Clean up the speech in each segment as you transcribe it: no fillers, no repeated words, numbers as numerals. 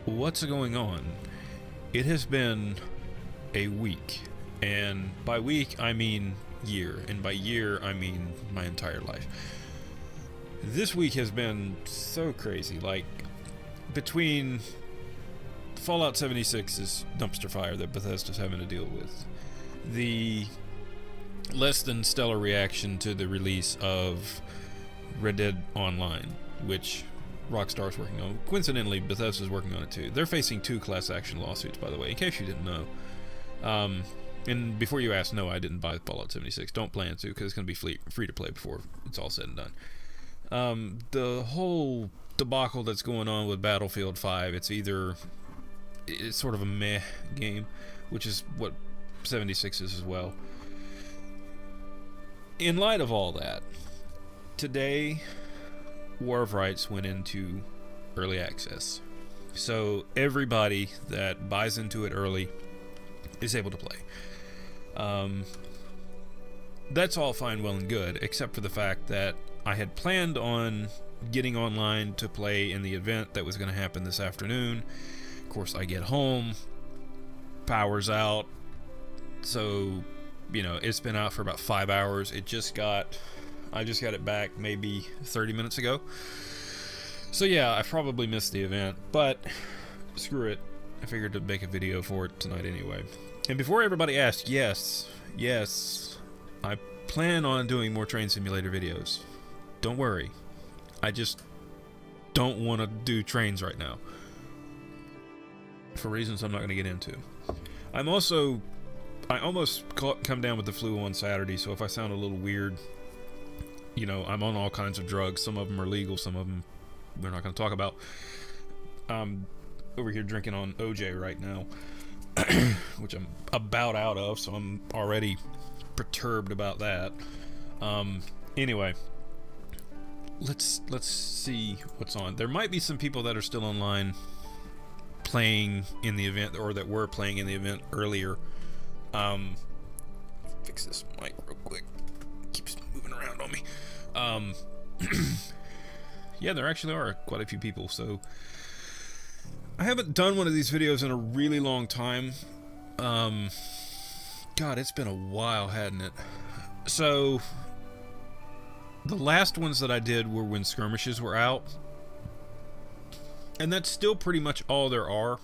What's going on? It has been a week, and by week I mean year, and by year I mean my entire life. This week has been so crazy. Like, between Fallout 76's dumpster fire that Bethesda's having to deal with, the less than stellar reaction to the release of Red Dead Online, which Rockstar's working on. Coincidentally, Bethesda's working on it too. They're facing 2 class action lawsuits, by the way, in case you didn't know. And before you ask, no, I didn't buy Fallout 76. Don't plan to, because it's going to be free to play before it's all said and done. The whole debacle that's going on with Battlefield 5, it's sort of a meh game, which is what 76 is as well. In light of all that, today War of Rights went into early access. So everybody that buys into it early is able to play. That's all fine, well and good, except for the fact that I had planned on getting online to play in the event that was going to happen this afternoon. Of course, I get home, power's out, so, it's been out for about 5 hours. I just got it back maybe 30 minutes ago. So yeah, I probably missed the event, but screw it. I figured to make a video for it tonight anyway. And before everybody asks, yes, I plan on doing more Train Simulator videos. Don't worry. I just don't want to do trains right now, for reasons I'm not going to get into. I almost come down with the flu on Saturday, so if I sound a little weird, I'm on all kinds of drugs. Some of them are legal, some of them we're not going to talk about. I'm over here drinking on OJ right now, which I'm about out of, so I'm already perturbed about that. Anyway, let's see what's on. There might be some people that are still online playing in the event, or that were playing in the event earlier. Fix this mic real quick. Keeps moving around on me. Yeah, there actually are quite a few people. So I haven't done one of these videos in a really long time. God, it's been a while, hadn't it? So the last ones that I did were when skirmishes were out, and that's still pretty much all there are.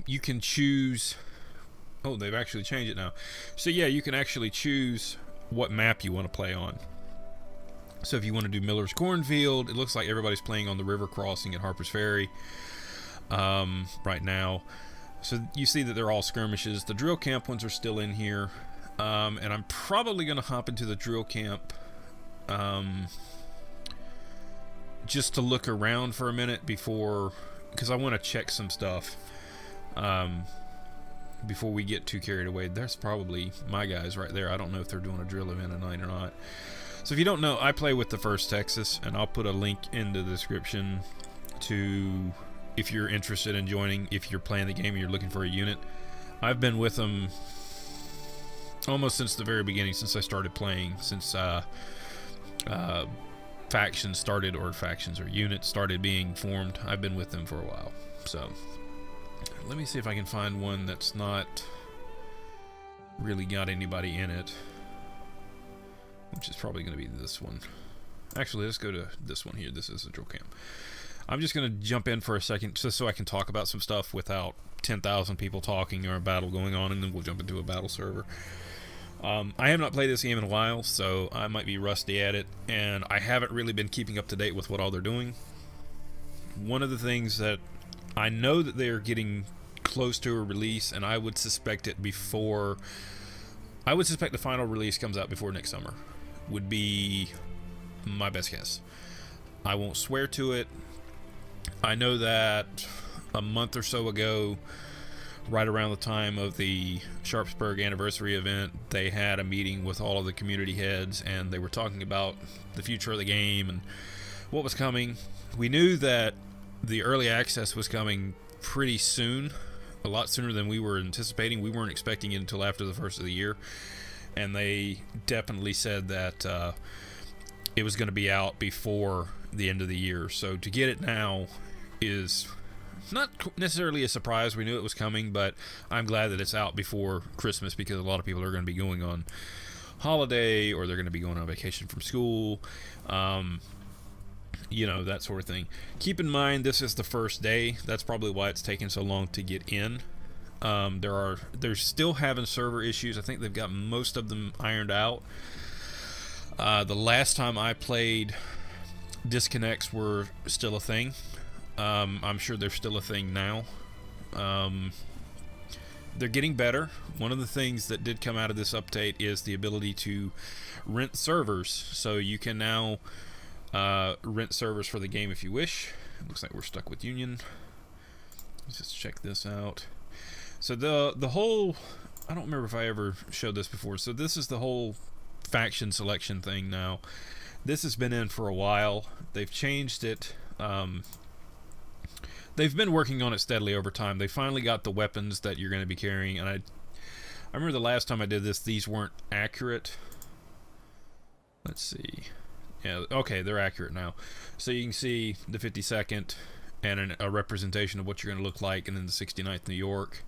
You can choose. Oh, they've actually changed it now. So yeah, you can actually choose what map you want to play on. So if you want to do Miller's Cornfield, it looks like everybody's playing on the river crossing at Harper's Ferry right now. So you see that they're all skirmishes. The drill camp ones are still in here, and I'm probably going to hop into the drill camp just to look around for a minute because I want to check some stuff before we get too carried away. There's probably my guys right there. I don't know if they're doing a drill event at night or not. So if you don't know, I play with the First Texas, and I'll put a link in the description to, if you're interested in joining, if you're playing the game and you're looking for a unit. I've been with them almost since the very beginning, since I started playing, since factions or units started being formed. I've been with them for a while. So let me see if I can find one that's not really got anybody in it, which is probably going to be this one. Actually, let's go to this one here. This is the drill camp. I'm just going to jump in for a second just so I can talk about some stuff without 10,000 people talking or a battle going on, and then we'll jump into a battle server. I have not played this game in a while, so I might be rusty at it, and I haven't really been keeping up to date with what all they're doing. One of the things that I know that they're getting close to a release, and I would suspect the final release comes out before next summer, would be my best guess. I won't swear to it. I know that a month or so ago, right around the time of the Sharpsburg anniversary event, they had a meeting with all of the community heads, and they were talking about the future of the game and what was coming. We knew that the early access was coming pretty soon, a lot sooner than we were anticipating. We weren't expecting it until after the first of the year, and they definitely said that it was going to be out before the end of the year. So to get it now is not necessarily a surprise. We knew it was coming, but I'm glad that it's out before Christmas, because a lot of people are going to be going on holiday, or they're going to be going on vacation from school, you know, that sort of thing. Keep in mind, this is the first day. That's probably why it's taken so long to get in. They're still having server issues. I think they've got most of them ironed out. The last time I played, disconnects were still a thing. I'm sure they're still a thing now. They're getting better. One of the things that did come out of this update is the ability to rent servers. So you can now rent servers for the game if you wish. It looks like we're stuck with Union. Let's just check this out. So the whole, I don't remember if I ever showed this before. So this is the whole faction selection thing now. This has been in for a while. They've changed it. They've been working on it steadily over time. They finally got the weapons that you're going to be carrying, and I remember the last time I did this, these weren't accurate. Let's see. Yeah, okay, they're accurate now. So you can see the 52nd and a representation of what you're going to look like, and then the 69th New York.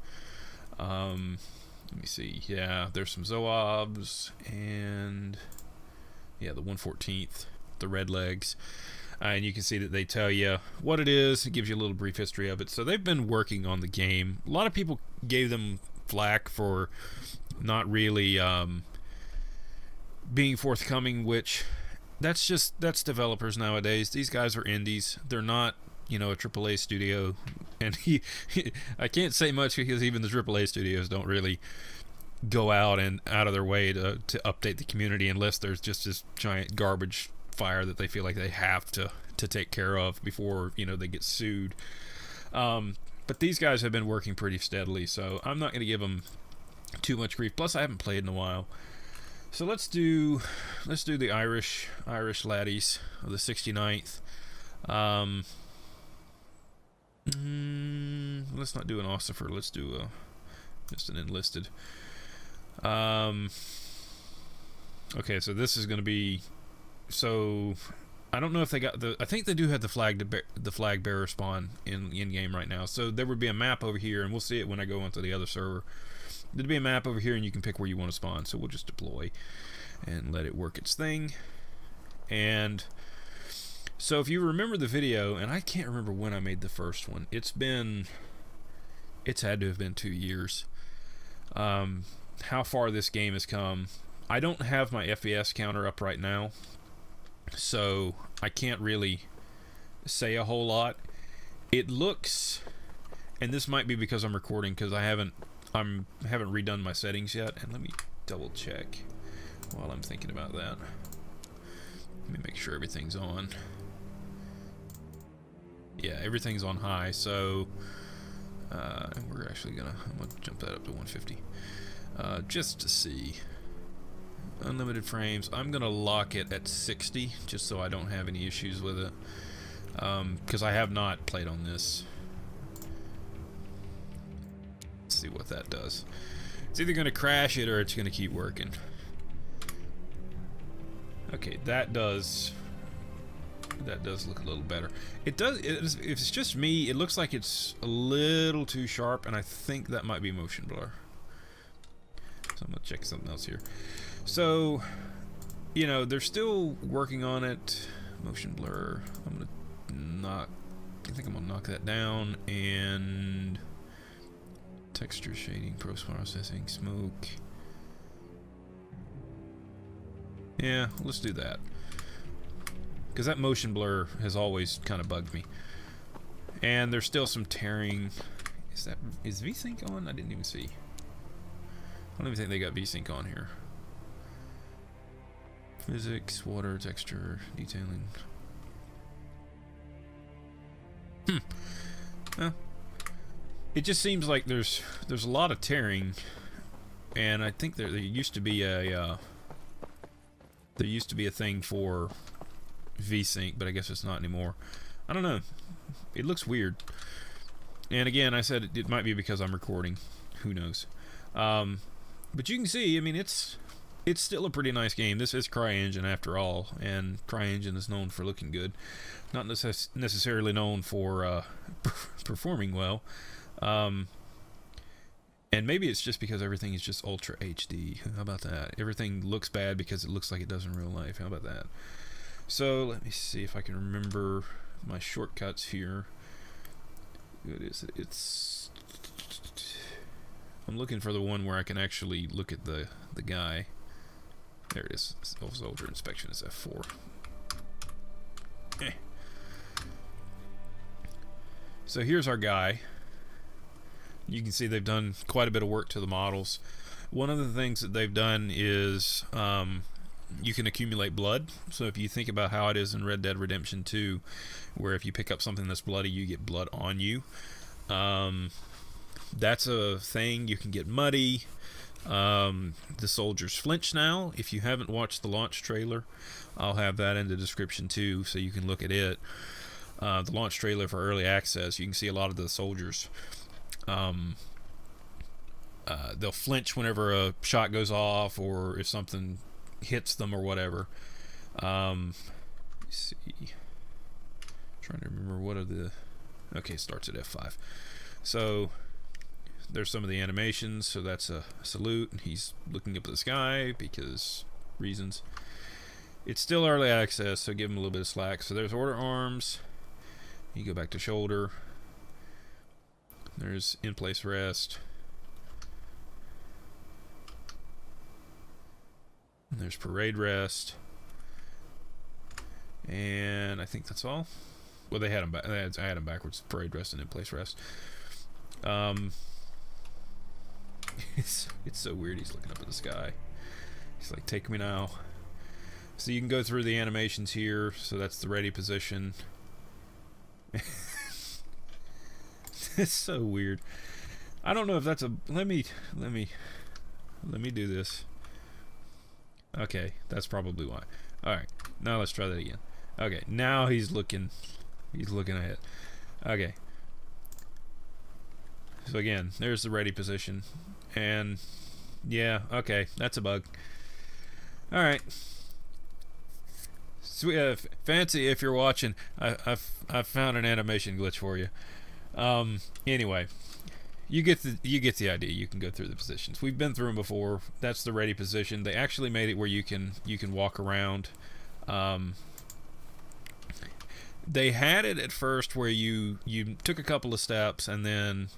Let me see. Yeah, there's some Zoobs, and yeah, the 114th, the red legs. And you can see that they tell you what it is. It gives you a little brief history of it. So they've been working on the game. A lot of people gave them flack for not really being forthcoming, which that's developers nowadays. These guys are indies. They're not, you know, a AAA studio. And I can't say much, because even the AAA studios don't really go out of their way to update the community, unless there's just this giant garbage fire that they feel like they have to take care of before, you know, they get sued. But these guys have been working pretty steadily, so I'm not going to give them too much grief. Plus, I haven't played in a while. So let's do the Irish laddies of the 69th. Let's not do an Ossifer. Let's do just an enlisted. Okay, so this is going to be. So I don't know if they got I think they do have the flag bearer spawn in game right now. So there would be a map over here, and we'll see it when I go onto the other server. There'd be a map over here, and you can pick where you want to spawn. So we'll just deploy and let it work its thing. And so if you remember the video, and I can't remember when I made the first one. It's had to have been 2 years. How far this game has come. I don't have my FPS counter up right now, so I can't really say a whole lot. It looks, and this might be because I'm recording, because I haven't redone my settings yet. And let me double check while I'm thinking about that. Let me make sure everything's on. Yeah, everything's on high. So and I'm gonna jump that up to 150 just to see. Unlimited frames. I'm gonna lock it at 60 just so I don't have any issues with it, because I have not played on this. Let's see what that does. It's either gonna crash it or it's gonna keep working. Okay, that does look a little better. It does. If it's just me, it looks like it's a little too sharp, and I think that might be motion blur. So I'm gonna check something else here. So, you know, they're still working on it. Motion blur. I think I'm gonna knock that down. And texture shading, post-processing, smoke. Yeah, let's do that. Because that motion blur has always kind of bugged me. And there's still some tearing. Is VSync on? I didn't even see. I don't even think they got VSync on here. Physics, water, texture, detailing. Well, it just seems like there's a lot of tearing, and I think there used to be a thing for VSync, but I guess it's not anymore. I don't know. It looks weird. And again, I said it might be because I'm recording. Who knows? But you can see, I mean, it's it's still a pretty nice game. This is CryEngine after all, and CryEngine is known for looking good, not necessarily known for performing well. And maybe it's just because everything is just Ultra HD. How about that? Everything looks bad because it looks like it does in real life. How about that? So let me see if I can remember my shortcuts here. What is it? It's... I'm looking for the one where I can actually look at the guy. There it is. Soldier inspection is F4. So here's our guy. You can see they've done quite a bit of work to the models. One of the things that they've done is you can accumulate blood. So if you think about how it is in Red Dead Redemption 2, where if you pick up something that's bloody, you get blood on you. That's a thing. You can get muddy. The soldiers flinch now. If you haven't watched the launch trailer, I'll have that in the description too, so you can look at it. The launch trailer for early access, you can see a lot of the soldiers. They'll flinch whenever a shot goes off, or if something hits them or whatever. Let's see. Trying to remember what are the... Okay, it starts at F5. So there's some of the animations. So that's a salute. He's looking up at the sky because reasons. It's still early access, so give him a little bit of slack. So there's order arms. You go back to shoulder. There's in place rest. And there's parade rest. And I think that's all. Well, they had them back. I had them backwards. Parade rest and in place rest. It's so weird. He's looking up at the sky. He's like, "Take me now." So you can go through the animations here. So that's the ready position. It's so weird. I don't know if that's a... Let me do this. Okay, that's probably why. Alright, now let's try that again. Okay, now he's looking ahead. Okay. So again, there's the ready position. And yeah, okay, that's a bug. Alright. Sweet, Fancy, if you're watching, I've found an animation glitch for you. Anyway, you get the idea. You can go through the positions. We've been through them before. That's the ready position. They actually made it where you can walk around. They had it at first where you took a couple of steps and then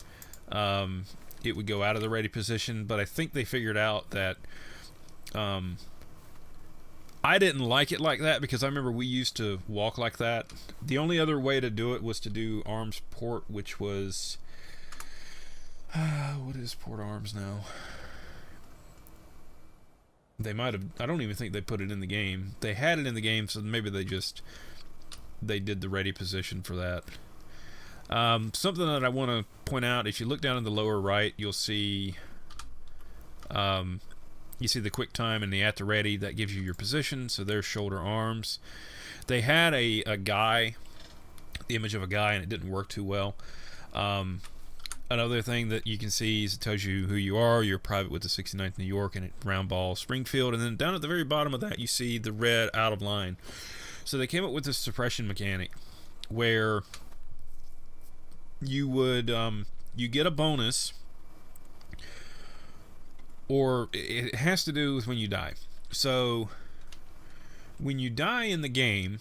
it would go out of the ready position, but I think they figured out that I didn't like it like that, because I remember we used to walk like that. The only other way to do it was to do arms port, which was what is port arms now? They might have... I don't even think they put it in the game. They had it in the game, so maybe they did the ready position for that. Something that I want to point out, if you look down in the lower right, you'll see you see the quick time and the at the ready. That gives you your position. So there's shoulder arms. They had a guy, the image of a guy, and it didn't work too well. Another thing that you can see is it tells you who you are. You're private with the 69th New York and Round Ball Springfield. And then down at the very bottom of that, you see the red out of line. So they came up with this suppression mechanic where you would you get a bonus, or it has to do with when you die. So when you die in the game,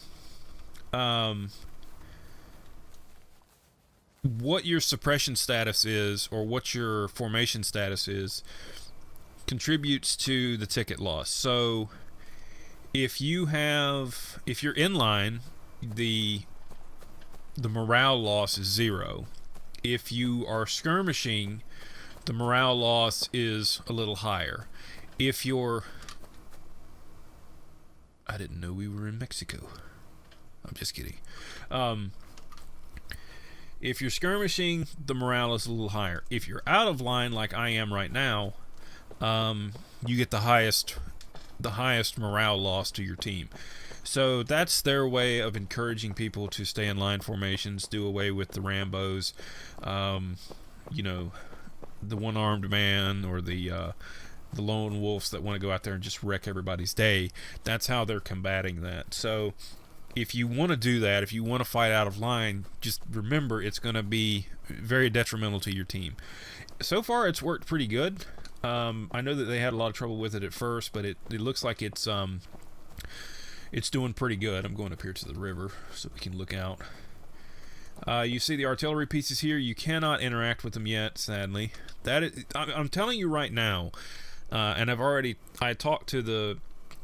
what your suppression status is, or what your formation status is, contributes to the ticket loss. So if you're in line, the morale loss is 0. If you are skirmishing, the morale loss is a little higher. If you're... I didn't know we were in Mexico. I'm just kidding. If you're skirmishing, the morale is a little higher. If you're out of line, like I am right now, you get the highest morale loss to your team. So that's their way of encouraging people to stay in line formations, do away with the Rambos, you know, the one-armed man, or the the lone wolves that want to go out there and just wreck everybody's day. That's how they're combating that. So if you want to do that, if you want to fight out of line, just remember it's going to be very detrimental to your team. So far, it's worked pretty good. I know that they had a lot of trouble with it at first, but it looks like it's doing pretty good. I'm going up here to the river so we can look out. You see the artillery pieces here. You cannot interact with them yet, sadly. I'm telling you right now, and I talked to the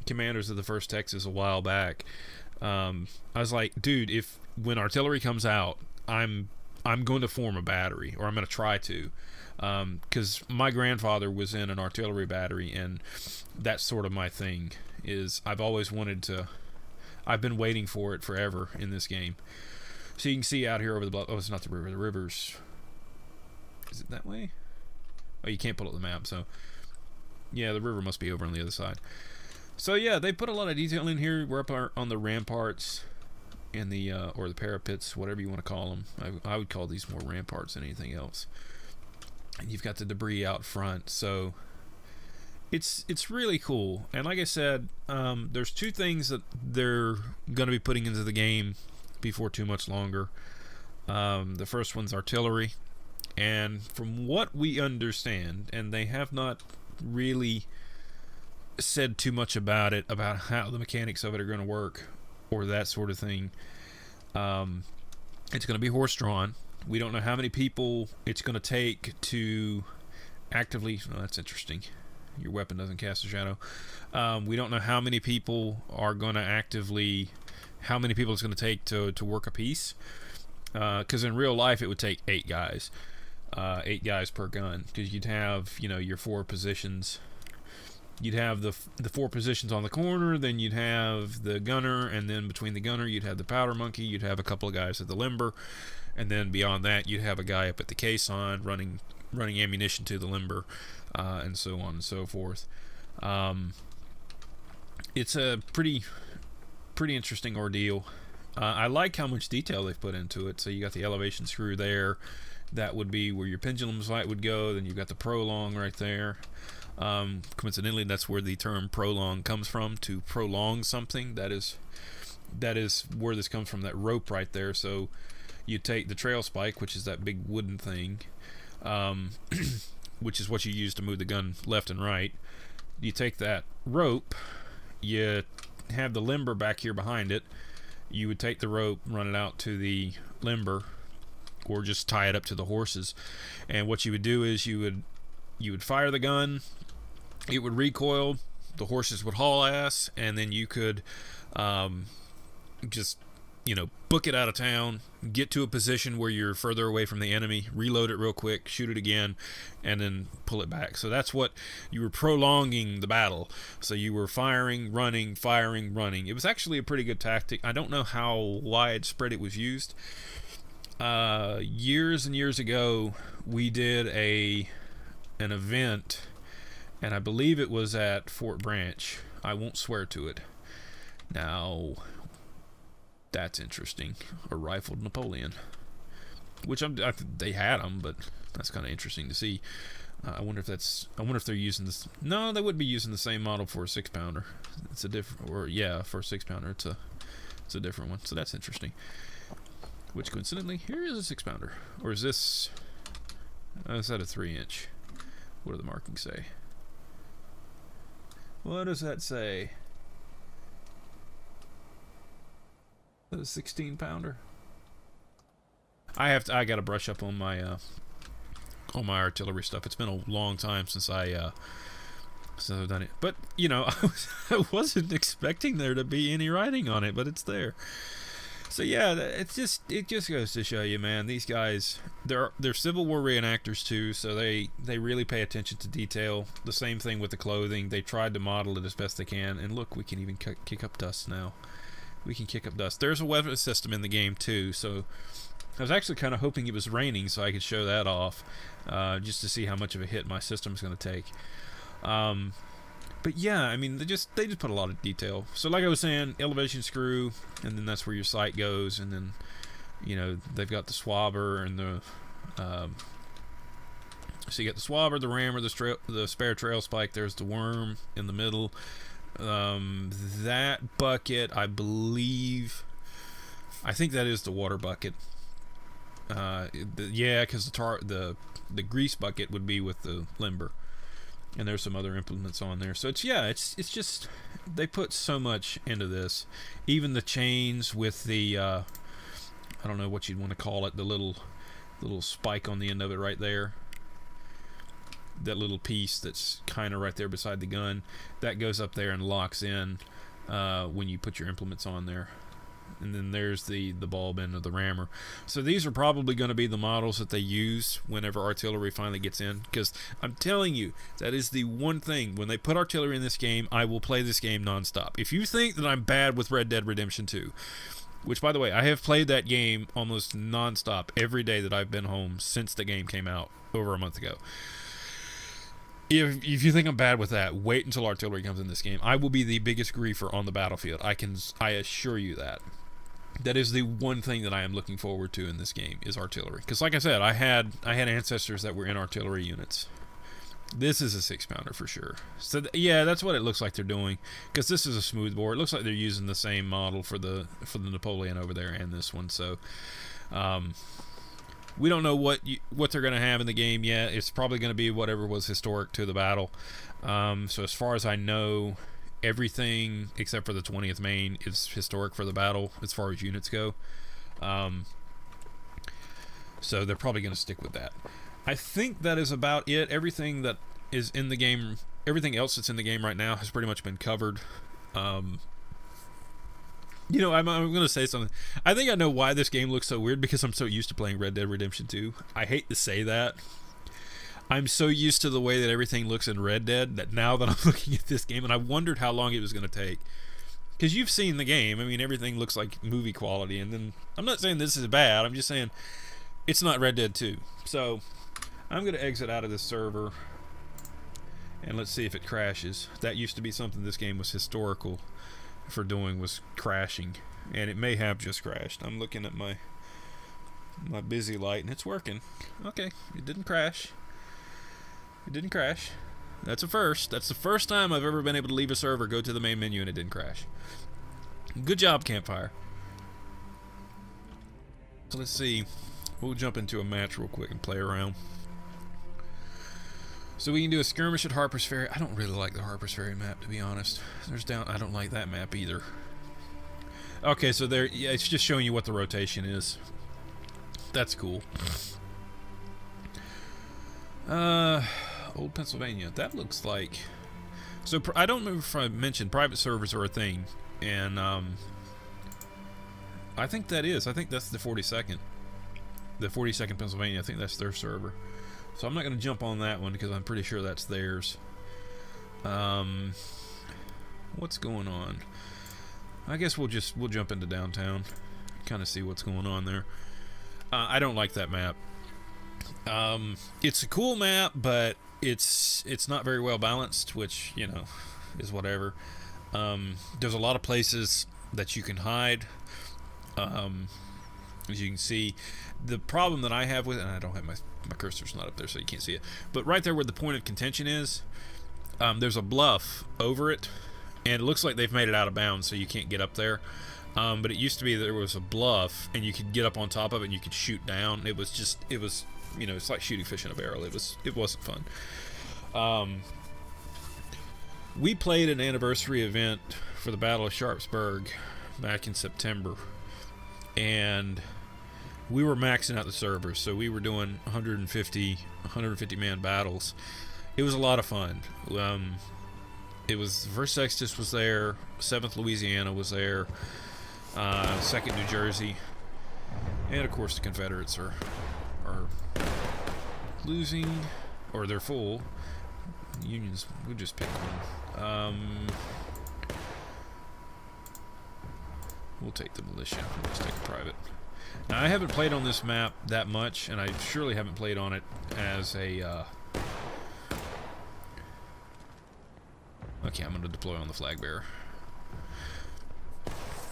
commanders of the 1st Texas a while back. I was like, dude, when artillery comes out, I'm going to form a battery, or I'm going to try to, because my grandfather was in an artillery battery, and that's sort of my thing. I've always wanted to. I've been waiting for it forever in this game. So you can see out here over the bluff. Oh, it's not the river. The river's. Is it that way? Oh, you can't pull up the map. So yeah, the river must be over on the other side. So yeah, they put a lot of detail in here. We're up on the ramparts and the or the parapets, whatever you want to call them. I would call these more ramparts than anything else. And you've got the debris out front, so it's really cool. And like I said, there's 2 things that they're going to be putting into the game before too much longer. The first one's artillery, and from what we understand, and they have not really said too much about it, about how the mechanics of it are going to work or that sort of thing. It's going to be horse-drawn. We don't know how many people it's going to take to actively... Oh, that's interesting. Your weapon doesn't cast a shadow. We don't know how many people are going to actively... How many people it's going to take to work a piece. Because in real life, it would take 8 guys. 8 guys per gun. Because you'd have, your 4 positions... You'd have the 4 positions on the corner, then you'd have the gunner, and then between the gunner you'd have the powder monkey, you'd have a couple of guys at the limber, and then beyond that you'd have a guy up at the caisson running ammunition to the limber, and so on and so forth. It's a pretty interesting ordeal. I like how much detail they've put into it. So you got the elevation screw there. That would be where your pendulum sight would go. Then you've got the prolong right there. Coincidentally, that's where the term prolong comes from, to prolong something. That is where this comes from, that rope right there. So you take the trail spike, which is that big wooden thing, which is what you use to move the gun left and right. You take that rope, you have the limber back here behind it. You would take the rope, run it out to the limber, or just tie it up to the horses. And what you would do is you would fire the gun, it would recoil, the horses would haul ass, and then you could just book it out of town, get to a position where you're further away from the enemy, reload it real quick, shoot it again, and then pull it back. So that's what you were prolonging the battle. So you were firing, running. It was actually a pretty good tactic. I don't know how widespread it was used. Years and years ago, we did an event, and I believe it was at Fort Branch. I won't swear to it. Now, that's interesting. A rifled Napoleon, which they had them, but that's kind of interesting to see. I wonder if they're using this. No, they would be using the same model for a 6-pounder. It's a different, for a 6-pounder, it's a different one. So that's interesting. Which coincidentally, here is a 6-pounder, or is this? Is that a 3-inch? What do the markings say? What does that say? Is that a 16-pounder? I gotta brush up on my artillery stuff. It's been a long time since I've done it. But I wasn't expecting there to be any writing on it, but it's there. So yeah, it just goes to show you, man, these guys, they're Civil War reenactors too, so they really pay attention to detail. The same thing with the clothing. They tried to model it as best they can, and look, we can even kick up dust now. We can kick up dust. There's a weather system in the game too, so I was actually kind of hoping it was raining so I could show that off, just to see how much of a hit my system's going to take. But yeah, I mean, they just put a lot of detail. So like I was saying, elevation screw, and then that's where your sight goes, and then they've got the swabber and the So you got the Swabber, the Rammer, the spare Trail Spike. There's the Worm in the middle. That bucket, I think that is the water bucket. Yeah, because the grease bucket would be with the limber, and there's some other implements on there. So it's just they put so much into this. Even the chains with the I don't know what you'd want to call it, the little spike on the end of it right there. That little piece that's kind of right there beside the gun, that goes up there and locks in when you put your implements on there. And then there's the bulb end of the rammer. So these are probably going to be the models that they use whenever artillery finally gets in, because I'm telling you, that is the one thing. When they put artillery in this game, I will play this game nonstop. If you think that I'm bad with Red Dead Redemption 2, which, by the way, I have played that game almost nonstop every day that I've been home since the game came out over a month ago. If you think I'm bad with that, wait until artillery comes in this game. I will be the biggest griefer on the battlefield. I assure you that. That is the one thing that I am looking forward to in this game is artillery. Because, like I said, I had ancestors that were in artillery units. This is a 6-pounder for sure. So yeah, that's what it looks like they're doing. Because this is a smoothbore. It looks like they're using the same model for the Napoleon over there and this one. So we don't know what they're going to have in the game yet. It's probably going to be whatever was historic to the battle. So as far as I know, everything except for the 20th Maine is historic for the battle as far as units go. So they're probably going to stick with that. I think that is about it. Everything that is in the game, everything else that's in the game right now has pretty much been covered. You know, I'm going to say something. I think I know why this game looks so weird, because I'm so used to playing Red Dead Redemption 2. I hate to say that. I'm so used to the way that everything looks in Red Dead that now that I'm looking at this game, and I wondered how long it was going to take. Because you've seen the game. I mean, everything looks like movie quality. And then, I'm not saying this is bad. I'm just saying it's not Red Dead 2. So, I'm going to exit out of this server. And let's see if it crashes. That used to be something this game was historical for doing, was crashing. And it may have just crashed. I'm looking at my busy light and it's working. Okay, it didn't crash. It didn't crash. That's a first. That's the first time I've ever been able to leave a server, go to the main menu, and it didn't crash. Good job, Campfire. So let's see. We'll jump into a match real quick and play around. So we can do a skirmish at Harper's Ferry. I don't really like the Harper's Ferry map, to be honest. I don't like that map either. Okay, so there, yeah, it's just showing you what the rotation is. That's cool. Old Pennsylvania. That looks like... So, I don't know if I mentioned private servers are a thing. And, I think that is. I think that's the 42nd. The 42nd Pennsylvania. I think that's their server. So I'm not going to jump on that one because I'm pretty sure that's theirs. What's going on? I guess we'll jump into downtown, kind of see what's going on there. I don't like that map. It's a cool map, but it's not very well balanced, which, you know, is whatever. There's a lot of places that you can hide. As you can see, the problem that I have with it, and I don't have my cursor's not up there so you can't see it, but right there where the point of contention is, there's a bluff over it, and it looks like they've made it out of bounds so you can't get up there. But it used to be there was a bluff and you could get up on top of it and you could shoot down. It was you know, it's like shooting fish in a barrel. It wasn't fun. We played an anniversary event for the Battle of Sharpsburg back in September, and we were maxing out the servers, so we were doing 150 man battles. It was a lot of fun. It was 1st Texas was there, 7th Louisiana was there, 2nd New Jersey, and of course the Confederates are losing, or they're full. Unions, we just picked one. We'll take the militia. We'll just take a private. Now, I haven't played on this map that much, and I surely haven't played on it as a... Okay, I'm going to deploy on the flag bearer.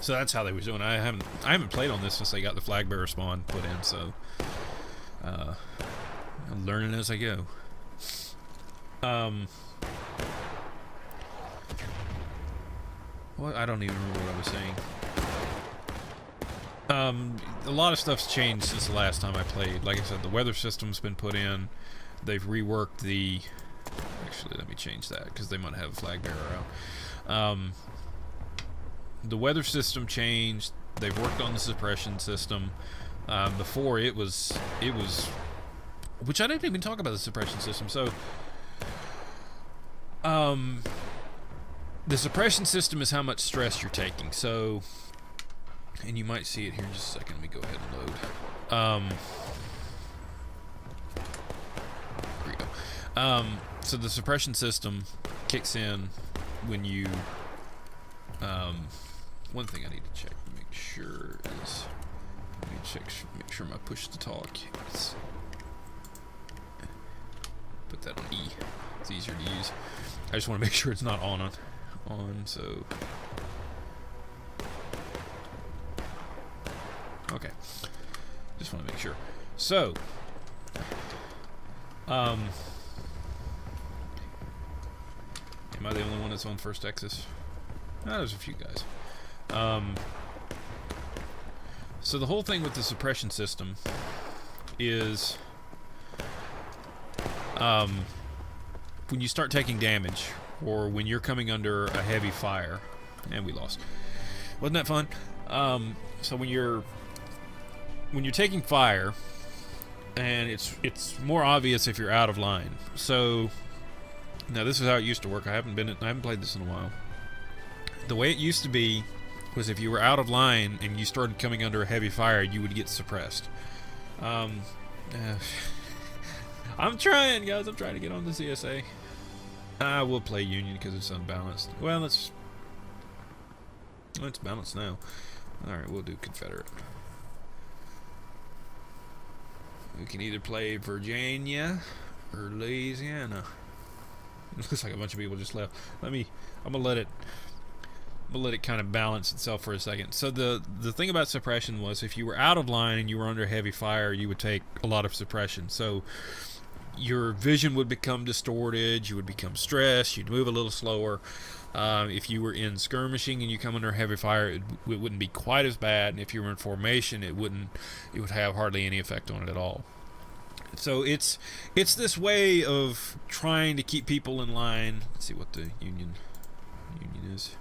So that's how they were doing. I haven't played on this since they got the flag bearer spawn put in, so I'm learning as I go. What? I don't even remember what I was saying. A lot of stuff's changed since the last time I played. Like I said, the weather system's been put in. They've reworked the... Actually, let me change that, because they might have a flag bearer out. The weather system changed. They've worked on the suppression system. Before, it was... Which I didn't even talk about the suppression system, so... The suppression system is how much stress you're taking, so... And you might see it here in just a second. Let me go ahead and load. Here we go. So the suppression system kicks in when you... one thing I need to check to make sure is... Let me check, make sure my push to talk. Put that on E. It's easier to use. I just want to make sure it's not on, so... Okay. Just want to make sure. So, am I the only one that's on First Texas? No, there's a few guys. So the whole thing with the suppression system is, when you start taking damage, or when you're coming under a heavy fire, and we lost. Wasn't that fun? So when you're taking fire, and it's more obvious if you're out of line. So now this is how it used to work. I haven't played this in a while. The way it used to be was if you were out of line and you started coming under a heavy fire, you would get suppressed. I'm trying, guys. I'm trying to get on the CSA. I will play Union because it's unbalanced. Well, it's balanced now. All right, we'll do Confederate. We can either play Virginia or Louisiana. It looks like a bunch of people just left. I'm gonna let it kind of balance itself for a second. So the thing about suppression was if you were out of line and you were under heavy fire, you would take a lot of suppression. So your vision would become distorted, you would become stressed, you'd move a little slower. If you were in skirmishing and you come under heavy fire, it wouldn't be quite as bad, and if you were in formation, it would have hardly any effect on it at all. So it's this way of trying to keep people in line. Let's see what the Union is.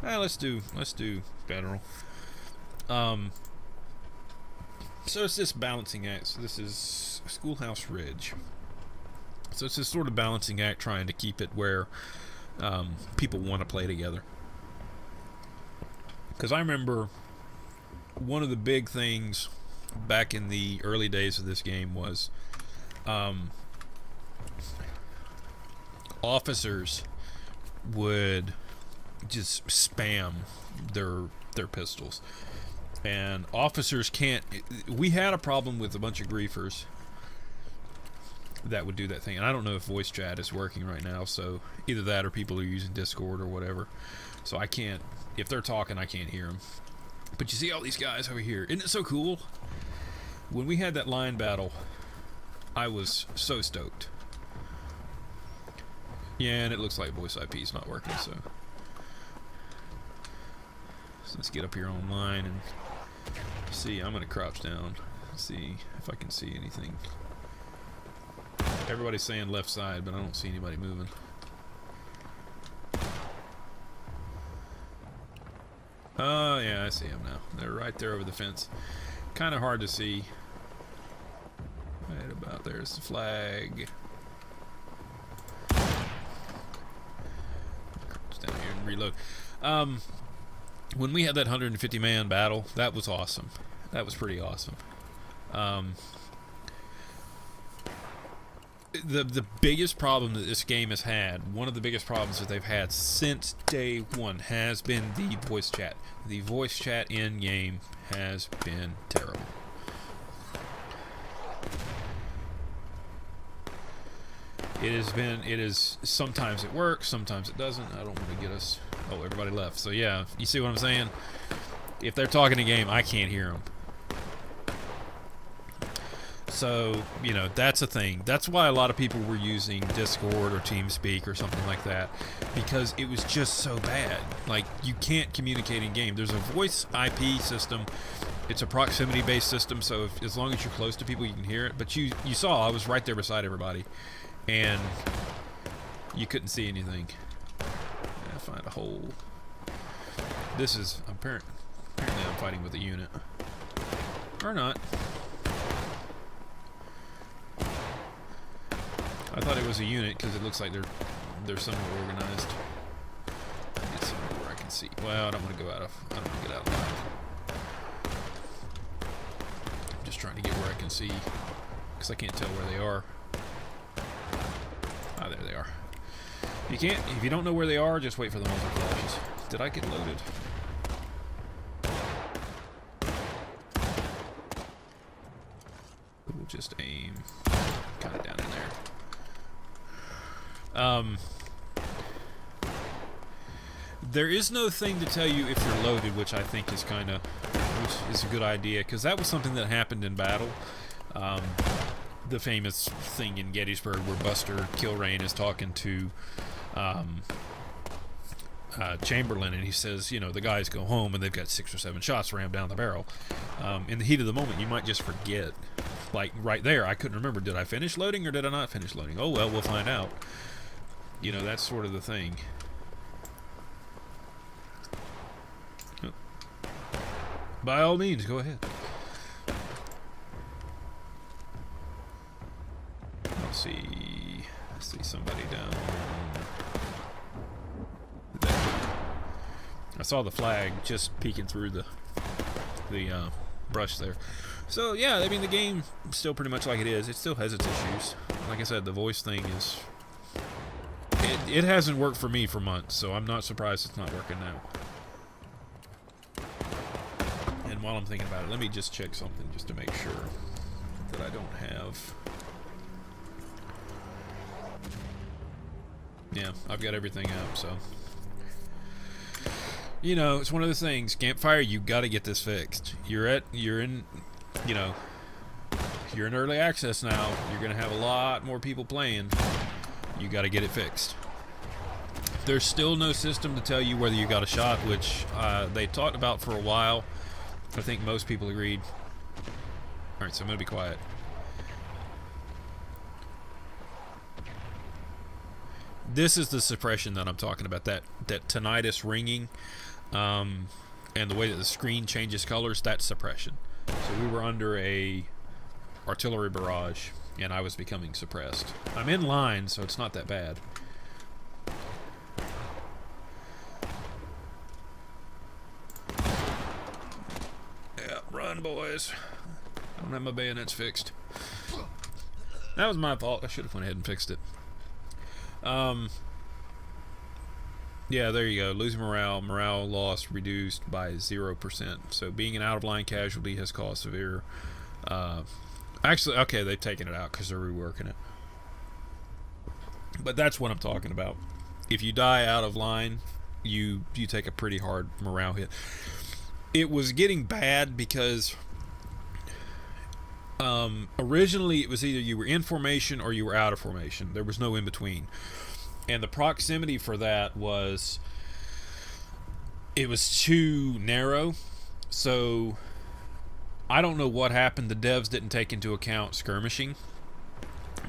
Let's do Federal. So it's this balancing act. So this is Schoolhouse Ridge. So it's this sort of balancing act trying to keep it where people want to play together. Because I remember one of the big things back in the early days of this game was officers would just spam their pistols. And officers can't... We had a problem with a bunch of griefers that would do that thing. And I don't know if voice chat is working right now, so either that or people are using Discord or whatever. So I can't... If they're talking, I can't hear them. But you see all these guys over here. Isn't it so cool? When we had that line battle, I was so stoked. Yeah, and it looks like voice IP is not working, so let's get up here online and see. I'm going to crouch down, see if I can see anything. Everybody's saying left side, but I don't see anybody moving. Oh, yeah, I see them now. They're right there over the fence. Kind of hard to see. Right about there's the flag. Just down here and reload. When we had that 150-man battle, that was awesome. That was pretty awesome. The biggest problem that this game has had, one of the biggest problems that they've had since day one, has been the voice chat. The voice chat in game has been terrible. It is, sometimes it works, sometimes it doesn't. I don't want to get us, oh, everybody left. So yeah, you see what I'm saying? If they're talking a game, I can't hear them. So, you know, that's a thing. That's why a lot of people were using Discord or TeamSpeak or something like that, because it was just so bad. Like, you can't communicate in game. There's a voice IP system. It's a proximity-based system, so as long as you're close to people, you can hear it. But you saw I was right there beside everybody, and you couldn't see anything. I'll find a hole. This is apparently I'm fighting with a unit, or not. I thought it was a unit because it looks like they're somewhat organized. Get somewhere where I can see. Well, I don't want to go out of. I don't want to get out of line. I'm just trying to get where I can see because I can't tell where they are. Ah, there they are. If you don't know where they are, just wait for the muzzle flashes. Did I get loaded? We'll just aim kind of down in there. There is no thing to tell you if you're loaded, which I think is which is a good idea, because that was something that happened in battle. The famous thing in Gettysburg where Buster Kilrain is talking to Chamberlain, and he says, you know, the guys go home and they've got 6 or 7 shots rammed down the barrel. In the heat of the moment, you might just forget. Like right there, I couldn't remember, did I finish loading or did I not finish loading? Oh well, we'll find out. You know, that's sort of the thing. Oh. By all means, go ahead. I see somebody down there. I saw the flag just peeking through the brush there. So yeah, I mean, the game still pretty much like it is. It still has its issues. Like I said, the voice thing is... It hasn't worked for me for months, so I'm not surprised it's not working now. And while I'm thinking about it, let me just check something just to make sure that I don't have... Yeah, I've got everything up, so... You know, it's one of those things. Campfire, you got to get this fixed. You're in early access now. You're going to have a lot more people playing. You got to get it fixed. There's still no system to tell you whether you got a shot, which they talked about for a while. I think most people agreed. Alright, so I'm going to be quiet. This is the suppression that I'm talking about, that tinnitus ringing, and the way that the screen changes colors, that's suppression. So we were under a artillery barrage, and I was becoming suppressed. I'm in line, so it's not that bad. Yeah, run, boys. I don't have my bayonets fixed. That was my fault. I should have went ahead and fixed it. Yeah, there you go. Losing morale. Morale loss reduced by 0%. So being an out-of-line casualty has caused severe... actually, okay, they've taken it out because they're reworking it. But that's what I'm talking about. If you die out of line, you take a pretty hard morale hit. It was getting bad because... originally it was either you were in formation or you were out of formation. There was no in between. And the proximity for that was, it was too narrow. So I don't know what happened. The devs didn't take into account skirmishing.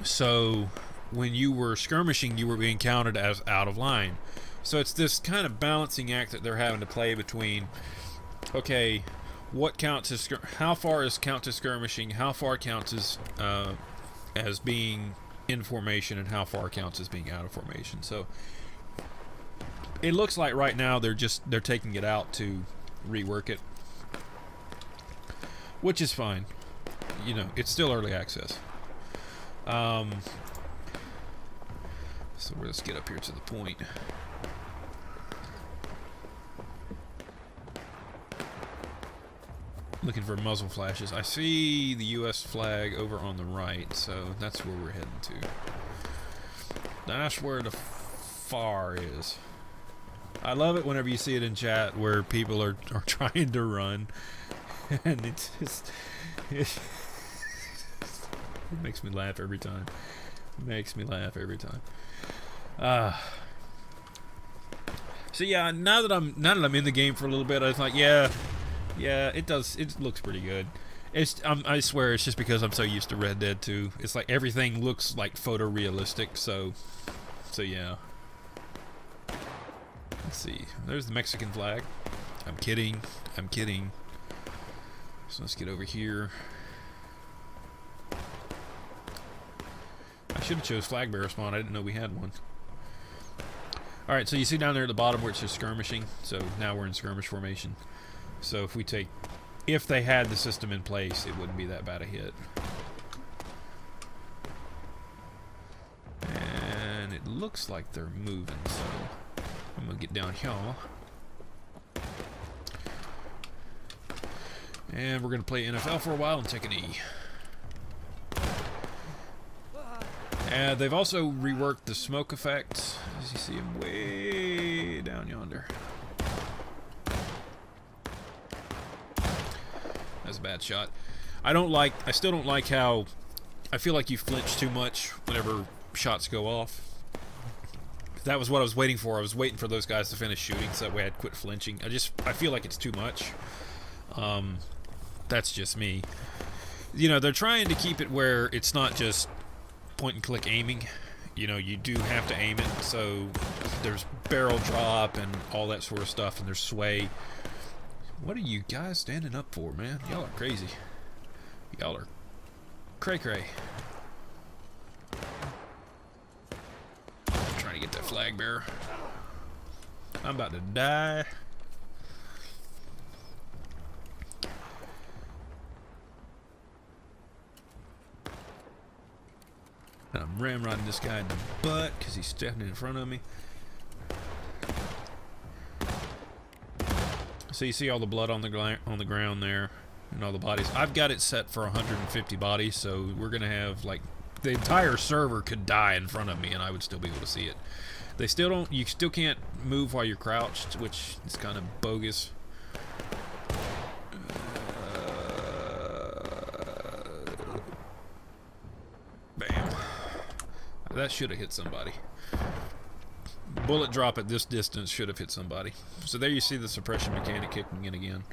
So when you were skirmishing, you were being counted as out of line. So it's this kind of balancing act that they're having to play between, okay, what counts as how far is count as skirmishing, how far counts as being in formation, and how far counts as being out of formation. So it looks like right now they're taking it out to rework it, which is fine. You know, it's still early access. So let's get up here to the point. Looking for muzzle flashes. I see the U.S. flag over on the right, so that's where we're heading to. That's where the far is. I love it whenever you see it in chat where people are trying to run, and it's just... It makes me laugh every time. Makes me laugh every time. So yeah, now that I'm in the game for a little bit, I was like, yeah, it does. It looks pretty good. I swear it's just because I'm so used to Red Dead 2. It's like everything looks like photorealistic. So yeah. Let's see. There's the Mexican flag. I'm kidding. So let's get over here. I should have chose flag bearer spawn. I didn't know we had one. Alright, so you see down there at the bottom where it says skirmishing. So now we're in skirmish formation. So if they had the system in place, it wouldn't be that bad a hit. And it looks like they're moving, so I'm gonna get down here. And we're gonna play NFL for a while and take an E. They've also reworked the smoke effects. As you see them way down yonder. That's a bad shot. I still don't like how I feel like you flinch too much whenever shots go off. That was what I was waiting for. I was waiting for those guys to finish shooting so that way I'd quit flinching. I feel like it's too much. That's just me. You know, they're trying to keep it where it's not just point and click aiming. You know, you do have to aim it, so there's barrel drop and all that sort of stuff, and there's sway. What are you guys standing up for, man? Y'all are crazy. Y'all are cray-cray. Trying to get that flag bearer. I'm about to die. And I'm ramrodding this guy in the butt because he's stepping in front of me. So you see all the blood on the ground there and all the bodies. I've got it set for 150 bodies, so we're gonna have like the entire server could die in front of me and I would still be able to see it. They still don't. You still can't move while you're crouched, which is kind of bogus. Bam. That should have hit somebody. Bullet drop at this distance should have hit somebody. So there you see the suppression mechanic kicking in again.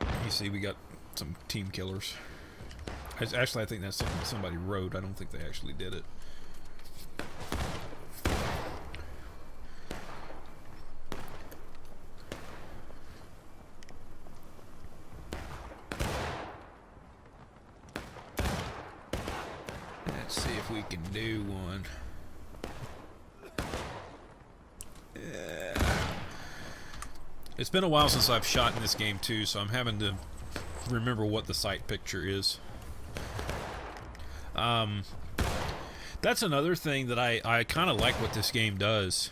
You see we got some team killers. Actually, I think that's something somebody wrote. I don't think they actually did it. Let's see if we can do one. It's been a while since I've shot in this game too, so I'm having to remember what the sight picture is. That's another thing that I kind of like what this game does,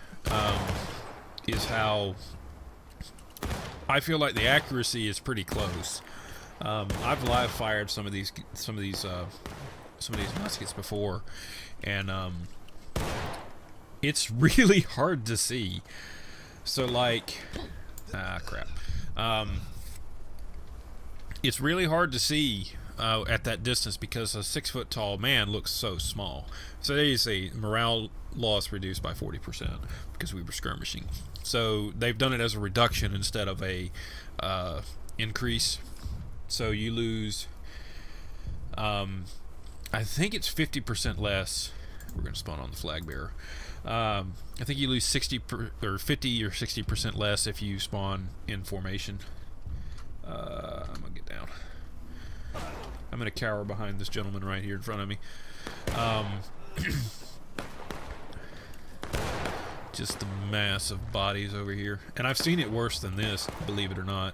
is how I feel like the accuracy is pretty close. I've live fired some of these muskets before, and it's really hard to see. So like, crap. It's really hard to see at that distance because a 6-foot-tall man looks so small. So there you see, morale loss reduced by 40% because we were skirmishing. So they've done it as a reduction instead of a increase. So you lose, I think it's 50% less. We're going to spawn on the flag bearer. I think you lose 50 or 60% less if you spawn in formation. I'm gonna get down. I'm gonna cower behind this gentleman right here in front of me. Just the mass of bodies over here, and I've seen it worse than this, believe it or not.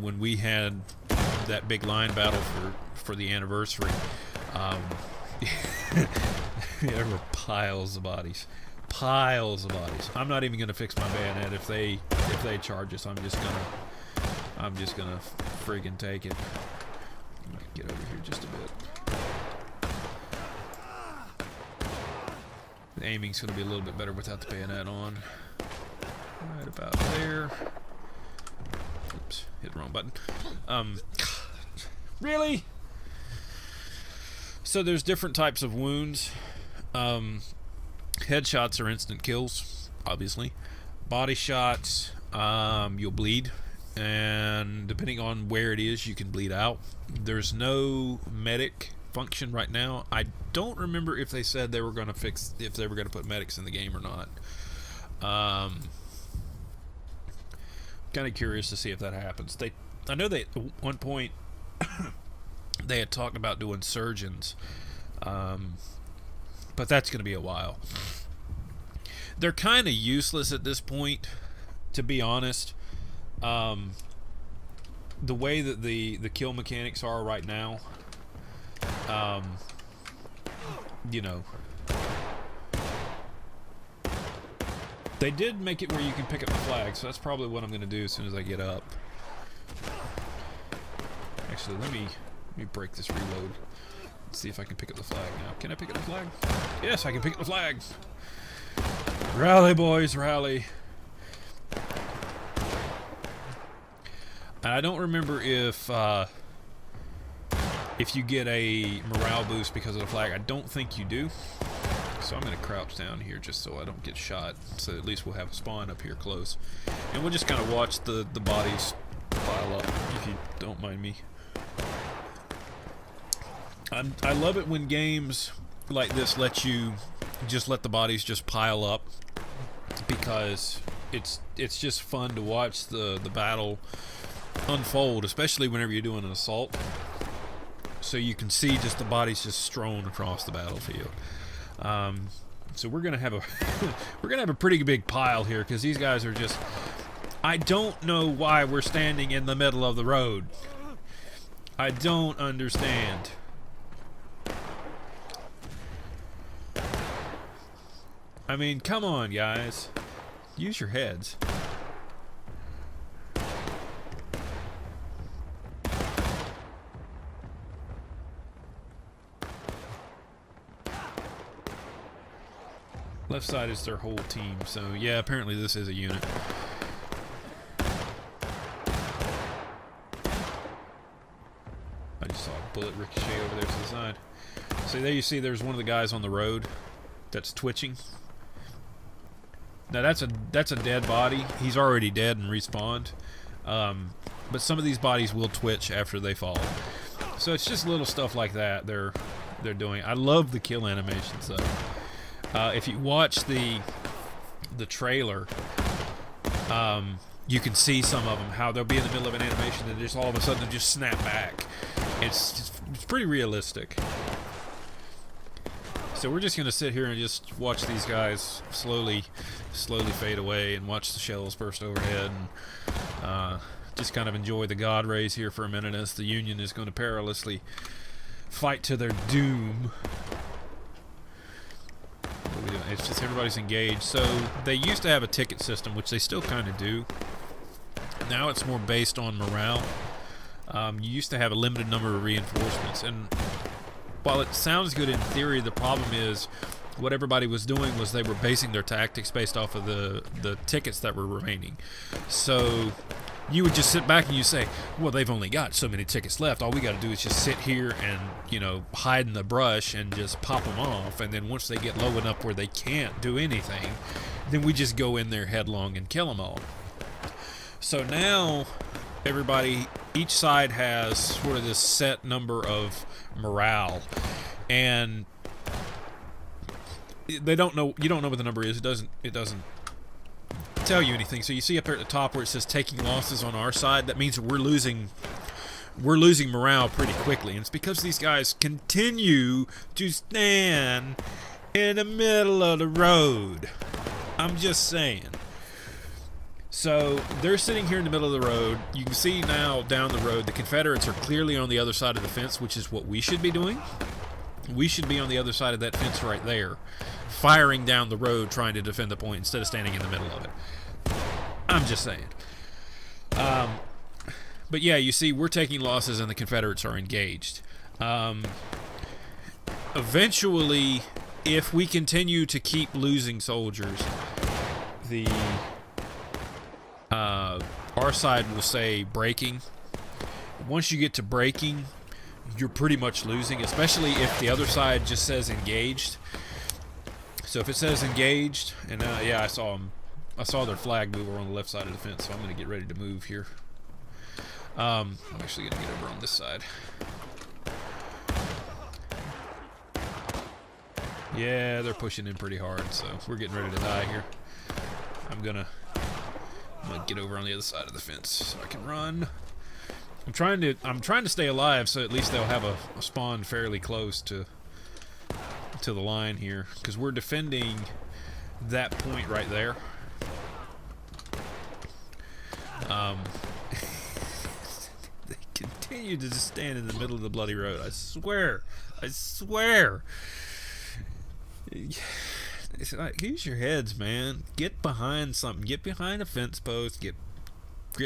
When we had that big line battle for the anniversary, there were piles of bodies. Piles of bodies. I'm not even gonna fix my bayonet if they charge us. I'm just gonna friggin' take it. I might get over here just a bit. The aiming's gonna be a little bit better without the bayonet on. Right about there. Oops, hit the wrong button. Really? So there's different types of wounds. Headshots are instant kills, obviously. Body shots, you'll bleed, and depending on where it is, you can bleed out. There's no medic function right now. I don't remember if they said they were going to put medics in the game or not. Kind of curious to see if that happens. I know they at one point they had talked about doing surgeons, but that's going to be a while. They're kind of useless at this point, to be honest. The way that the kill mechanics are right now, you know, they did make it where you can pick up the flag, so that's probably what I'm going to do as soon as I get up. Actually, let me break this reload. Let's see if I can pick up the flag now. Can I pick up the flag? Yes, I can pick up the flag. Rally, boys, rally. And I don't remember if you get a morale boost because of the flag. I don't think you do. So I'm going to crouch down here just so I don't get shot. So at least we'll have a spawn up here close. And we'll just kind of watch the bodies pile up, if you don't mind me. I love it when games like this let you just let the bodies just pile up, because it's just fun to watch the battle unfold, especially whenever you're doing an assault. So you can see just the bodies just strewn across the battlefield. So we're gonna have a pretty big pile here, because these guys are just, I don't know why we're standing in the middle of the road. I don't understand. I mean, come on, guys. Use your heads. Left side is their whole team, so yeah, apparently this is a unit. I just saw a bullet ricochet over there to the side. So there you see there's one of the guys on the road that's twitching. Now that's a dead body. He's already dead and respawned. But some of these bodies will twitch after they fall. So it's just little stuff like that they're doing. I love the kill animations though. If you watch the trailer, you can see some of them, how they'll be in the middle of an animation and just all of a sudden they'll just snap back. It's pretty realistic. So we're just going to sit here and just watch these guys slowly fade away and watch the shells burst overhead, and just kind of enjoy the God rays here for a minute as the Union is going to perilously fight to their doom. It's just everybody's engaged. So they used to have a ticket system, which they still kind of do. Now it's more based on morale. You used to have a limited number of reinforcements, and while it sounds good in theory, the problem is what everybody was doing was they were basing their tactics based off of the tickets that were remaining. So you would just sit back and you say, well, they've only got so many tickets left. All we got to do is just sit here and, you know, hide in the brush and just pop them off. And then once they get low enough where they can't do anything, then we just go in there headlong and kill them all. So now everybody, each side has sort of this set number of morale, and they don't know, you don't know what the number is. It doesn't tell you anything. So you see up here at the top where it says taking losses on our side, that means we're losing morale pretty quickly, and it's because these guys continue to stand in the middle of the road. I'm just saying. So they're sitting here in the middle of the road. You can see now down the road the Confederates are clearly on the other side of the fence, which is what we should be doing. We should be on the other side of that fence right there, firing down the road trying to defend the point instead of standing in the middle of it. I'm just saying. But yeah, you see we're taking losses and the Confederates are engaged. Eventually, if we continue to keep losing soldiers, our side will say breaking. Once you get to breaking, you're pretty much losing, especially if the other side just says engaged. So if it says engaged, and yeah, I saw them. I saw their flag move over on the left side of the fence, so I'm going to get ready to move here. I'm actually going to get over on this side. Yeah, they're pushing in pretty hard, so we're getting ready to die here. I'm gonna get over on the other side of the fence so I can run. I'm trying to stay alive, so at least they'll have a spawn fairly close to the line here, because we're defending that point right there. They continue to just stand in the middle of the bloody road. I swear. It's like, use your heads, man. Get behind something. Get behind a fence post. Get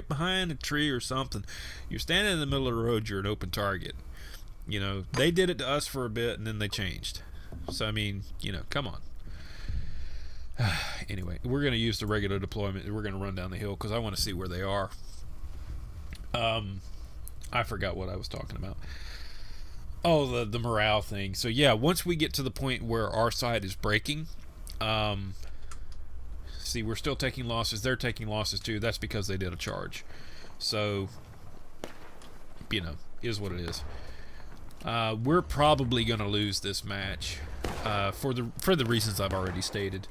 behind a tree or something. You're standing in the middle of the road. You're an open target. You know, they did it to us for a bit, and then they changed. So, I mean, you know, come on. Anyway, we're going to use the regular deployment. We're going to run down the hill because I want to see where they are. I forgot what I was talking about. Oh, the morale thing. So yeah, once we get to the point where our side is breaking, see, we're still taking losses. They're taking losses too. That's because they did a charge. So, you know, is what it is. We're probably going to lose this match for the reasons I've already stated.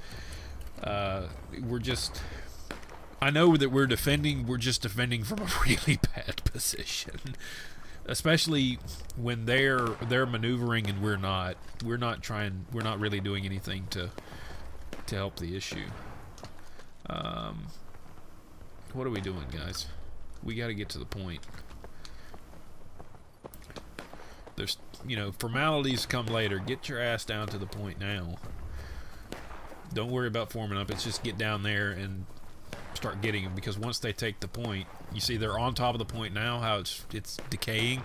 We're just, I know that we're defending. We're just defending from a really bad position. Especially when they're maneuvering and we're not really doing anything to help the issue. What are we doing, guys? We got to get to the point. There's, you know, formalities come later. Get your ass down to the point now. Don't worry about forming up. It's just get down there and start getting them, because once they take the point, you see they're on top of the point now, how it's decaying.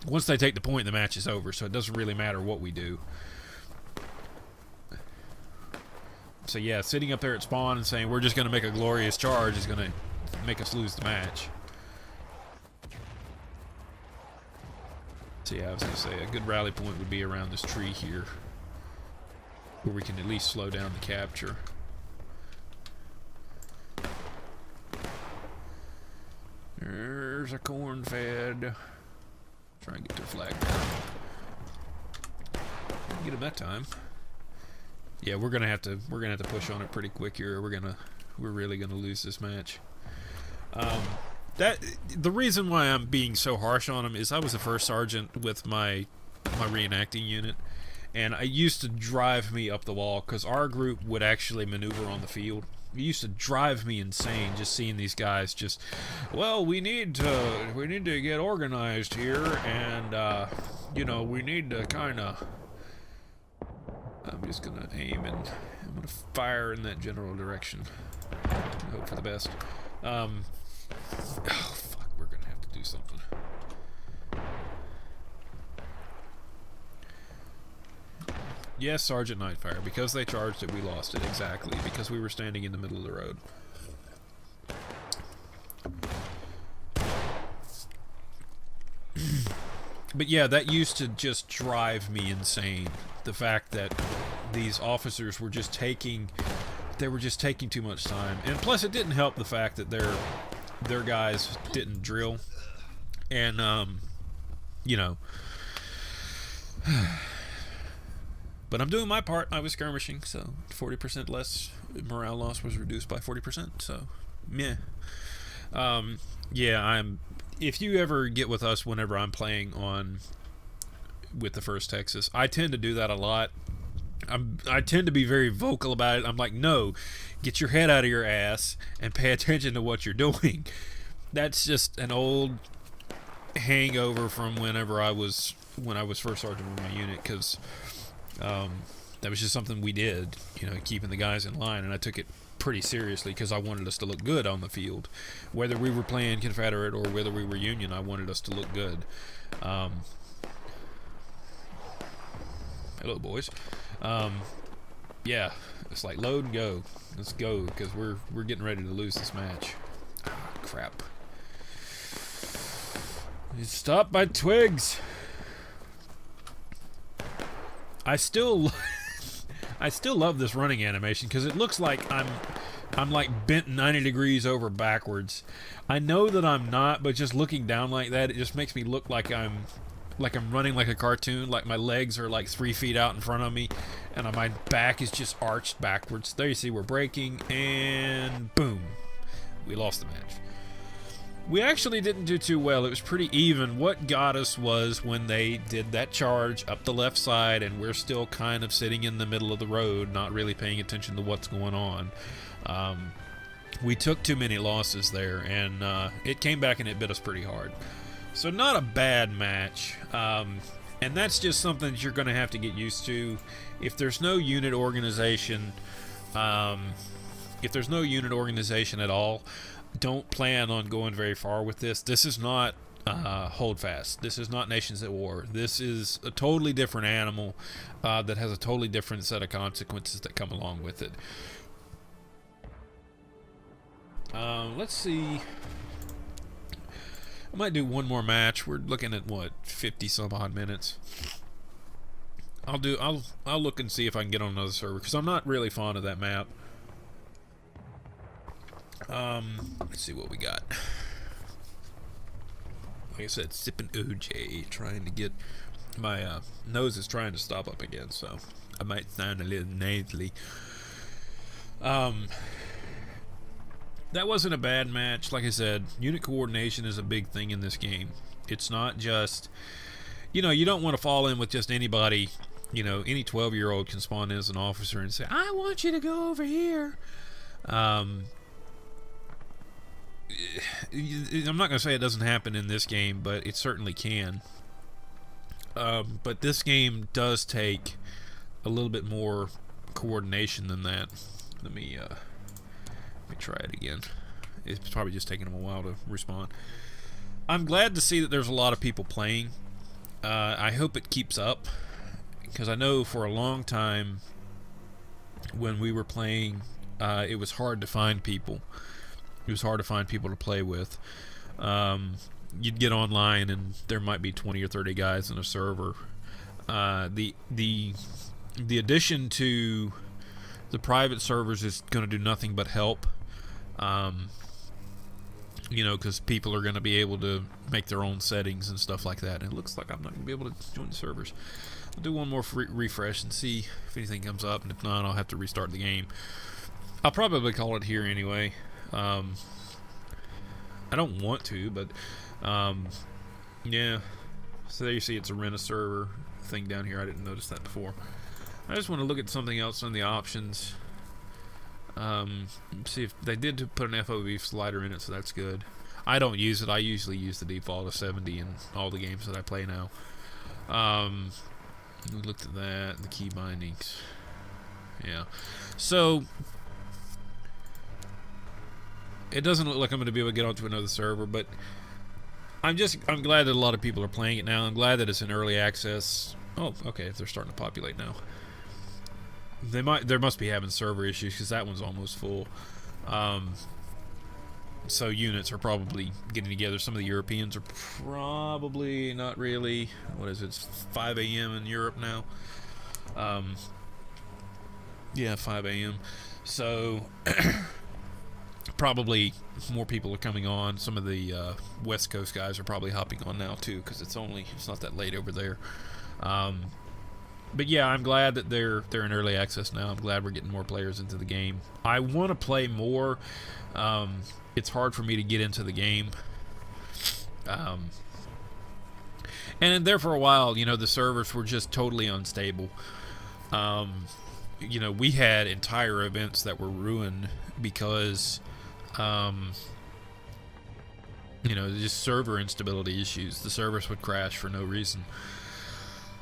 Once they take the point, the match is over, so it doesn't really matter what we do. So yeah, sitting up there at spawn and saying we're just going to make a glorious charge is going to make us lose the match. So yeah, I was going to say a good rally point would be around this tree here, where we can at least slow down the capture. There's a corn fed. Try and get their flag down. Didn't get him that time. Yeah, we're gonna have to push on it pretty quick here. We're really gonna lose this match. The reason why I'm being so harsh on him is I was a first sergeant with my reenacting unit, and it used to drive me up the wall because our group would actually maneuver on the field. It used to drive me insane just seeing these guys just, well, we need to get organized here, and you know, we need to kind of. I'm just gonna aim and I'm gonna fire in that general direction. Hope for the best. Oh fuck, we're gonna have to do something. Yes, Sergeant Nightfire. Because they charged it, we lost it. Exactly. Because we were standing in the middle of the road. But yeah, that used to just drive me insane. The fact that these officers were just taking too much time. And plus it didn't help the fact that their guys didn't drill. And you know, but I'm doing my part. I was skirmishing, so 40% less morale loss was reduced by 40%. So, meh. Yeah, if you ever get with us whenever I'm playing with the 1st Texas, I tend to do that a lot. I tend to be very vocal about it. I'm like, no, get your head out of your ass and pay attention to what you're doing. That's just an old hangover from when I was 1st sergeant with my unit, because that was just something we did, you know, keeping the guys in line, and I took it pretty seriously because I wanted us to look good on the field. Whether we were playing Confederate or whether we were Union, I wanted us to look good. Hello, boys. Yeah, it's like load and go. Let's go, because we're getting ready to lose this match. Crap. Stop by twigs. I still I still love this running animation because it looks like I'm like bent 90 degrees over backwards. I know that I'm not, but just looking down like that, it just makes me look like I'm running like a cartoon, like my legs are like 3 feet out in front of me and my back is just arched backwards. There you see we're breaking, and boom, we lost the match. We actually didn't do too well. It was pretty even. What got us was when they did that charge up the left side and we're still kind of sitting in the middle of the road, not really paying attention to what's going on. We took too many losses there, and it came back and it bit us pretty hard. So not a bad match, and that's just something that you're going to have to get used to. If there's no unit organization, at all, don't plan on going very far with this. This is not Holdfast. This is not Nations at War. This is a totally different animal that has a totally different set of consequences that come along with it. Let's see. I might do one more match. We're looking at what, 50 some odd minutes. I'll look and see if I can get on another server because I'm not really fond of that map. Let's see what we got. Like I said, sipping OJ, trying to get my nose is trying to stop up again, so I might sound a little nasally. That wasn't a bad match. Like I said, unit coordination is a big thing in this game. It's not just, you don't want to fall in with just anybody. Any 12-year-old can spawn in as an officer and say, I want you to go over here. I'm not going to say it doesn't happen in this game, but it certainly can. But this game does take a little bit more coordination than that. Let me try it again. It's probably just taking them a while to respond. I'm glad to see that there's a lot of people playing. I hope it keeps up, because I know for a long time when we were playing, it was hard to find people. It was hard to find people to play with. You'd get online and there might be 20 or 30 guys in a server. The addition to the private servers is going to do nothing but help. Because people are going to be able to make their own settings and stuff like that. And it looks like I'm not going to be able to join the servers. I'll do one more refresh and see if anything comes up, and if not, I'll have to restart the game. I'll probably call it here anyway. I don't want to, but yeah. So there you see it's a rent a server thing down here. I didn't notice that before. I just want to look at something else on the options. See if they did put an FOV slider in it, so that's good. I don't use it. I usually use the default of 70 in all the games that I play now. We looked at that, the key bindings. Yeah. So it doesn't look like I'm going to be able to get onto another server, but I'm glad that a lot of people are playing it now. I'm glad that it's in early access. Oh, okay, they're starting to populate now. There must be having server issues because that one's almost full. So units are probably getting together. Some of the Europeans are probably not really. What is it? It's 5 a.m. in Europe now. Yeah, 5 a.m. So probably more people are coming on. Some of the West Coast guys are probably hopping on now too, because it's not that late over there. But yeah, I'm glad that they're in early access now. I'm glad we're getting more players into the game. I want to play more. It's hard for me to get into the game. And there for a while, the servers were just totally unstable. We had entire events that were ruined because, just server instability issues. The servers would crash for no reason.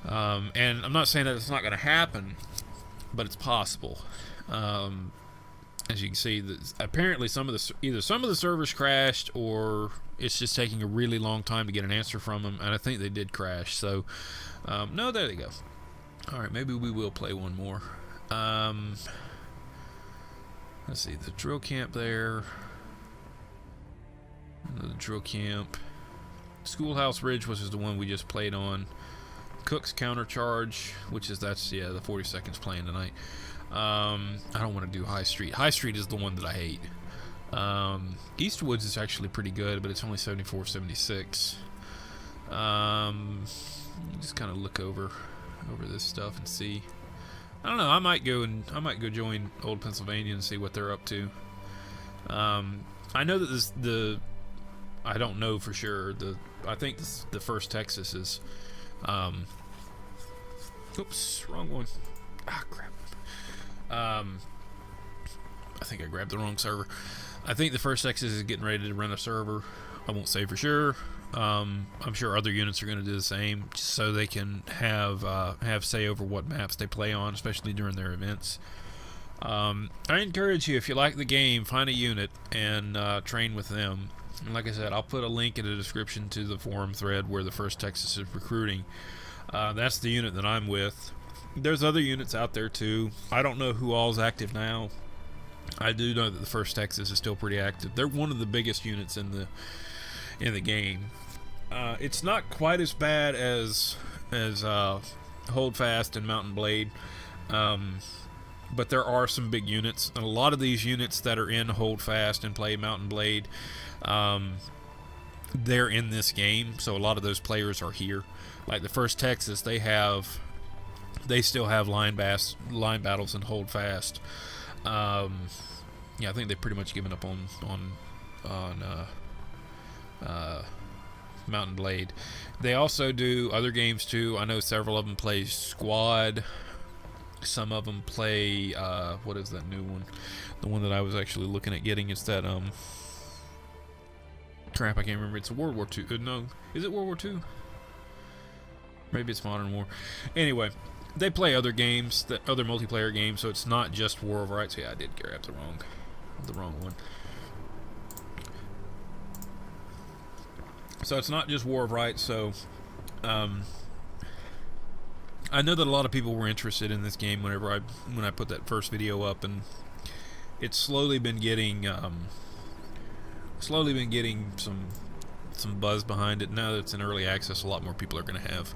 And I'm not saying that it's not going to happen, but it's possible. As you can see, apparently either some of the servers crashed, or it's just taking a really long time to get an answer from them. And I think they did crash. So, no, there they go. All right, maybe we will play one more. Let's see, the drill camp there. The drill camp. Schoolhouse Ridge, which is the one we just played on. Cook's Countercharge, that's the 42nd's playing tonight. I don't want to do High Street. High Street is the one that I hate. Eastwoods is actually pretty good, but it's only 74.76. Just kind of look over this stuff and see. I don't know. I might go join Old Pennsylvania and see what they're up to. I know that I don't know for sure. I think the First Texas is. Oops, wrong one. Ah, crap. I think I grabbed the wrong server. I think the First Texas is getting ready to run a server. I won't say for sure. I'm sure other units are going to do the same, just so they can have say over what maps they play on, especially during their events. I encourage you, if you like the game, find a unit and train with them. And like I said, I'll put a link in the description to the forum thread where the First Texas is recruiting. That's the unit that I'm with. There's other units out there too. I don't know who all's active now. I do know that the First Texas is still pretty active. They're one of the biggest units in the game. It's not quite as bad as Holdfast and Mountain Blade, but there are some big units, and a lot of these units that are in Holdfast and play Mountain Blade, they're in this game, so a lot of those players are here. Like the First Texas, they still have line battles and Holdfast. Yeah, I think they've pretty much given up on Mountain Blade. They also do other games too. I know several of them play Squad. Some of them play what is that new one? The one that I was actually looking at getting. It's that crap, I can't remember. It's a World War II. No, is it World War II? Maybe it's Modern War. Anyway, they play other games, other multiplayer games, so it's not just War of Rights. Yeah, I did grab the wrong one. So it's not just War of Rights. So I know that a lot of people were interested in this game when I put that first video up, and it's slowly been getting some buzz behind it. Now that it's in early access, a lot more people are going to have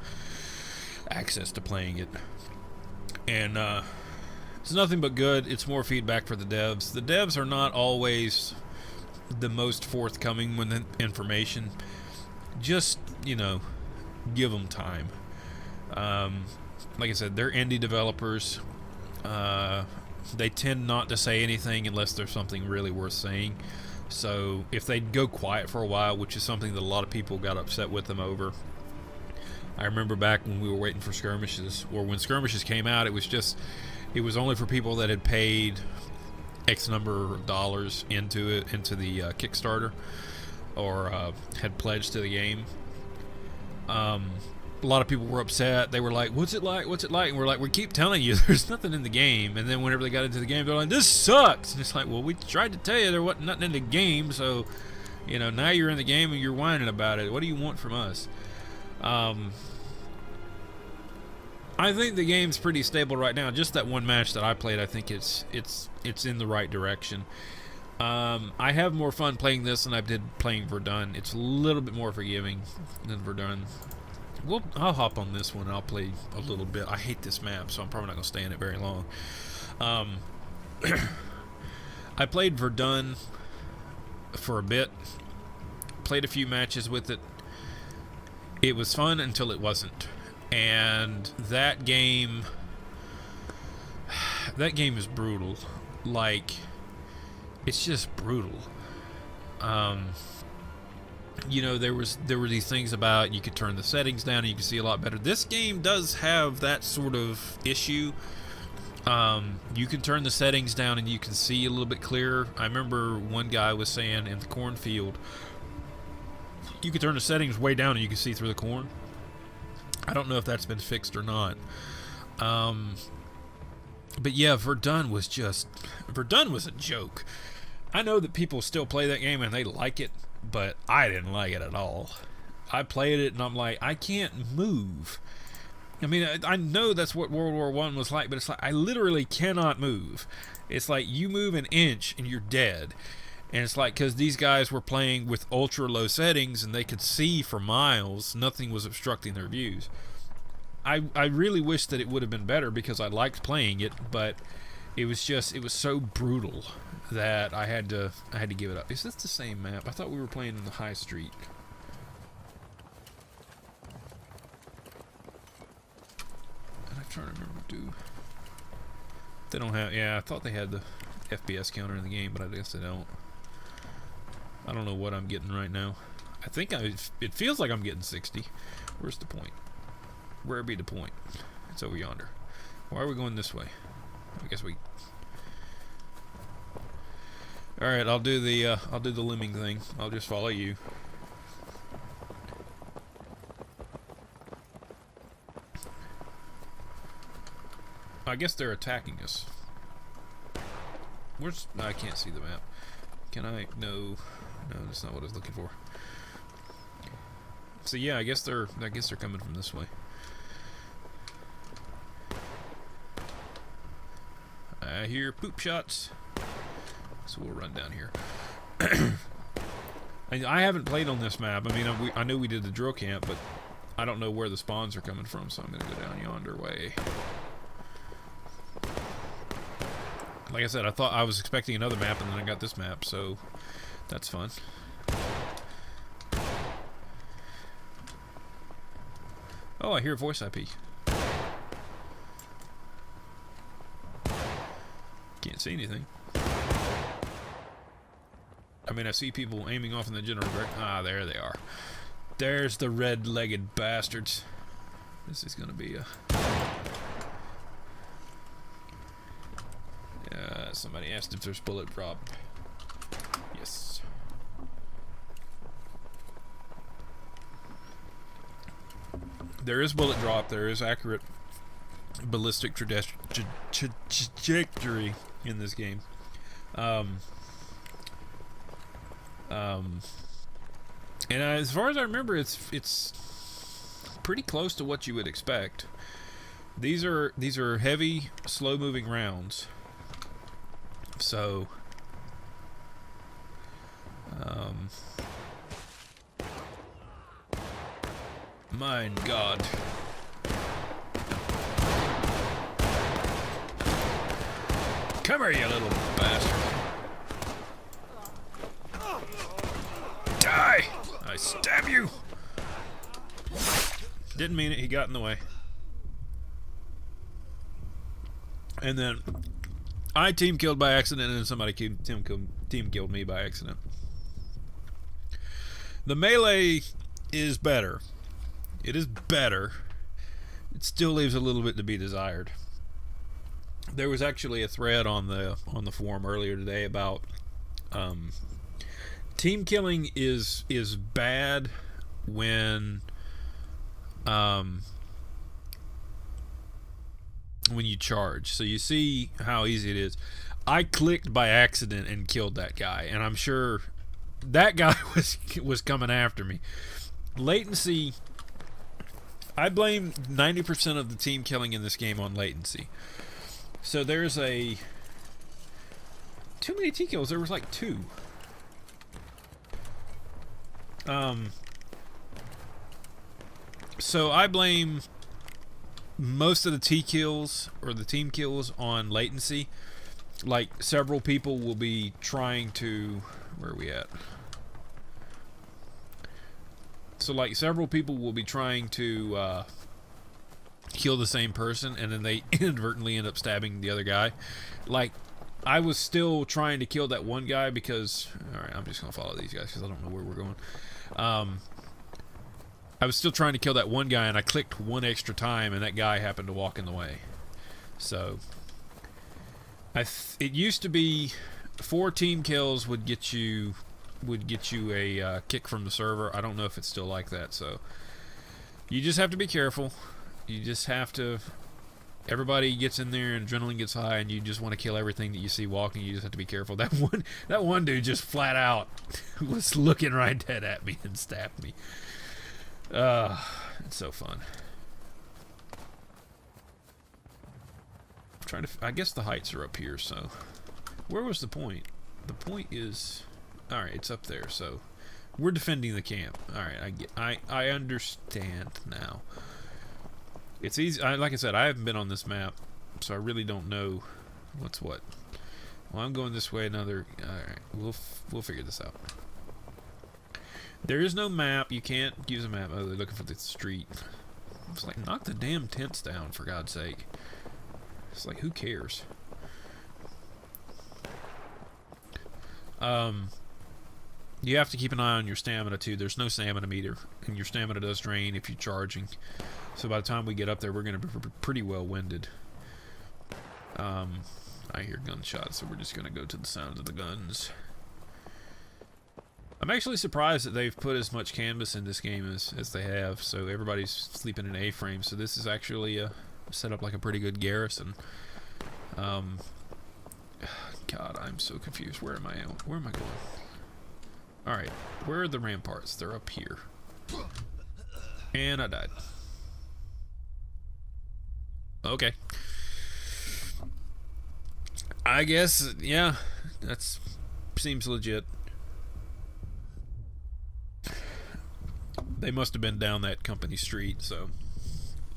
access to playing it, and it's nothing but good. It's more feedback for the devs. The devs are not always the most forthcoming with information. Just, give them time. Like I said, they're indie developers. They tend not to say anything unless there's something really worth saying. So if they go quiet for a while, which is something that a lot of people got upset with them over. I remember back when we were waiting for skirmishes, or when skirmishes came out, it was only for people that had paid X number of dollars into the Kickstarter, or had pledged to the game. A lot of people were upset. They were like, what's it like? And we're like, we keep telling you there's nothing in the game. And then whenever they got into the game, they're like, this sucks. And it's like, well, we tried to tell you there wasn't nothing in the game, so now you're in the game and you're whining about it. What do you want from us? I think the game's pretty stable right now. Just that one match that I played, I think it's in the right direction. I have more fun playing this than I did playing Verdun. It's a little bit more forgiving than Verdun. I'll hop on this one and I'll play a little bit. I hate this map, so I'm probably not going to stay in it very long. I played Verdun for a bit. Played a few matches with it. It was fun until it wasn't. And that game is brutal. Like, it's just brutal. There were these things about you could turn the settings down and you could see a lot better. This game does have that sort of issue. You can turn the settings down and you can see a little bit clearer. I remember one guy was saying in the cornfield, you could turn the settings way down and you can see through the corn. I don't know if that's been fixed or not. But yeah, Verdun was a joke. I know that people still play that game and they like it, but I didn't like it at all. I played it and I'm like, I can't move. I mean, I know that's what World War I was like, but it's like I literally cannot move. It's like you move an inch and you're dead. And it's like, because these guys were playing with ultra low settings and they could see for miles, nothing was obstructing their views. I really wish that it would have been better because I liked playing it, but it was so brutal that I had to give it up. Is this the same map? I thought we were playing in the high street. And I'm trying to remember they don't have, yeah, I thought they had the FPS counter in the game, but I guess they don't. I don't know what I'm getting right now. I think it feels like I'm getting 60. Where's the point? Where be the point? It's over yonder. Why are we going this way? I guess we... Alright, I'll do the lemming thing. I'll just follow you. I guess they're attacking us. Where's... I can't see the map. Can I... No, that's not what I was looking for. So yeah, I guess they're coming from this way. I hear poop shots. So we'll run down here. I haven't played on this map. I mean, I knew we did the drill camp, but I don't know where the spawns are coming from, so I'm going to go down yonder way. Like I said, I was expecting another map, and then I got this map, so that's fun. Oh, I hear voice IP. Can't see anything. I mean, I see people aiming off in the general direction. Ah, there they are. There's the red-legged bastards. This is gonna be a... somebody asked if there's bullet drop. Yes. There is bullet drop. There is accurate ballistic trajectory in this game. And as far as I remember, it's pretty close to what you would expect. These are heavy, slow-moving rounds. So, mein God. Come here, you little bastard. Die! I stab you! Didn't mean it, he got in the way. And then I team killed by accident, and then somebody team killed me by accident. The melee is better. It is better. It still leaves a little bit to be desired. There was actually a thread on the forum earlier today about team killing is bad when you charge. So you see how easy it is. I clicked by accident and killed that guy, and I'm sure that guy was coming after me. Latency, I blame 90% of the team killing in this game on latency. So there's too many T kills. There was like 2. So I blame most of the T kills or the team kills on latency. Like, several people will be trying to... Where are we at? So, like, several people will be trying to kill the same person, and then they inadvertently end up stabbing the other guy. Like, I was still trying to kill that one guy because... Alright, I'm just going to follow these guys because I don't know where we're going. I was still trying to kill that one guy, and I clicked one extra time, and that guy happened to walk in the way. So, it used to be 4 team kills would get you a kick from the server. I don't know if it's still like that. So, you just have to be careful. You just have to... Everybody gets in there, and adrenaline gets high, and you just want to kill everything that you see walking. You just have to be careful. That one dude just flat out was looking right dead at me and stabbed me. It's so fun. I'm trying to... I guess the heights are up here, so... Where was the point? The point is... Alright, it's up there, so... We're defending the camp. Alright, I understand now. It's easy. Like I said, I haven't been on this map, so I really don't know what's what. Well, I'm going this way. Another. All right, we'll figure this out. There is no map. You can't use a map. Oh, they're looking for the street. It's like, knock the damn tents down, for God's sake. It's like, who cares? You have to keep an eye on your stamina too. There's no stamina meter, and your stamina does drain if you're charging. So by the time we get up there, we're going to be pretty well winded. I hear gunshots, so we're just going to go to the sound of the guns. I'm actually surprised that they've put as much canvas in this game as they have. So everybody's sleeping in A-frames. So this is actually set up like a pretty good garrison. God, I'm so confused. Where am I at? Where am I going? Alright, where are the ramparts? They're up here. And I died. Okay. I guess, yeah, that's seems legit. They must have been down that company street, so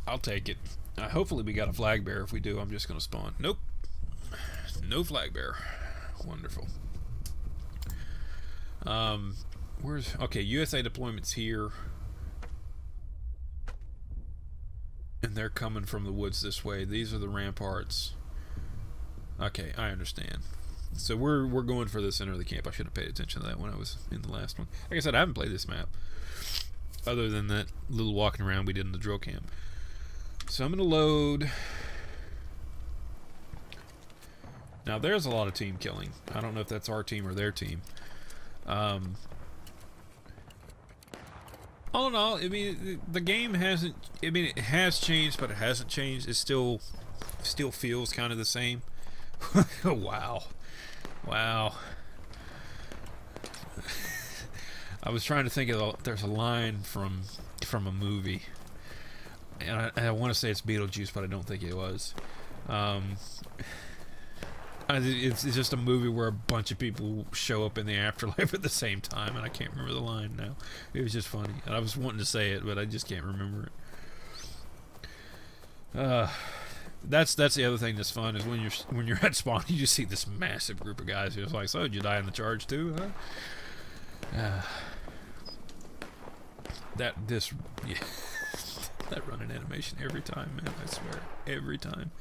I'll take it. Hopefully we got a flag bearer. If we do, I'm just going to spawn. Nope. No flag bearer. Wonderful. Where's... Okay, USA deployment's here. And they're coming from the woods this way. These are the ramparts. Okay, I understand. So we're going for the center of the camp. I should have paid attention to that when I was in the last one. Like I said, I haven't played this map, other than that little walking around we did in the drill camp. So I'm going to load. Now there's a lot of team killing. I don't know if that's our team or their team. All in all, I mean, the game hasn't... I mean, it has changed, but it hasn't changed. It still feels kind of the same. Wow. Wow. I was trying to think of... There's a line from a movie. And I want to say it's Beetlejuice, but I don't think it was. It's just a movie where a bunch of people show up in the afterlife at the same time, and I can't remember the line now. It was just funny, and I was wanting to say it, but I just can't remember it. That's the other thing that's fun is when you're at spawn, you just see this massive group of guys who's like, "So, did you die in the charge too?" Huh? That running animation every time, man. I swear, every time.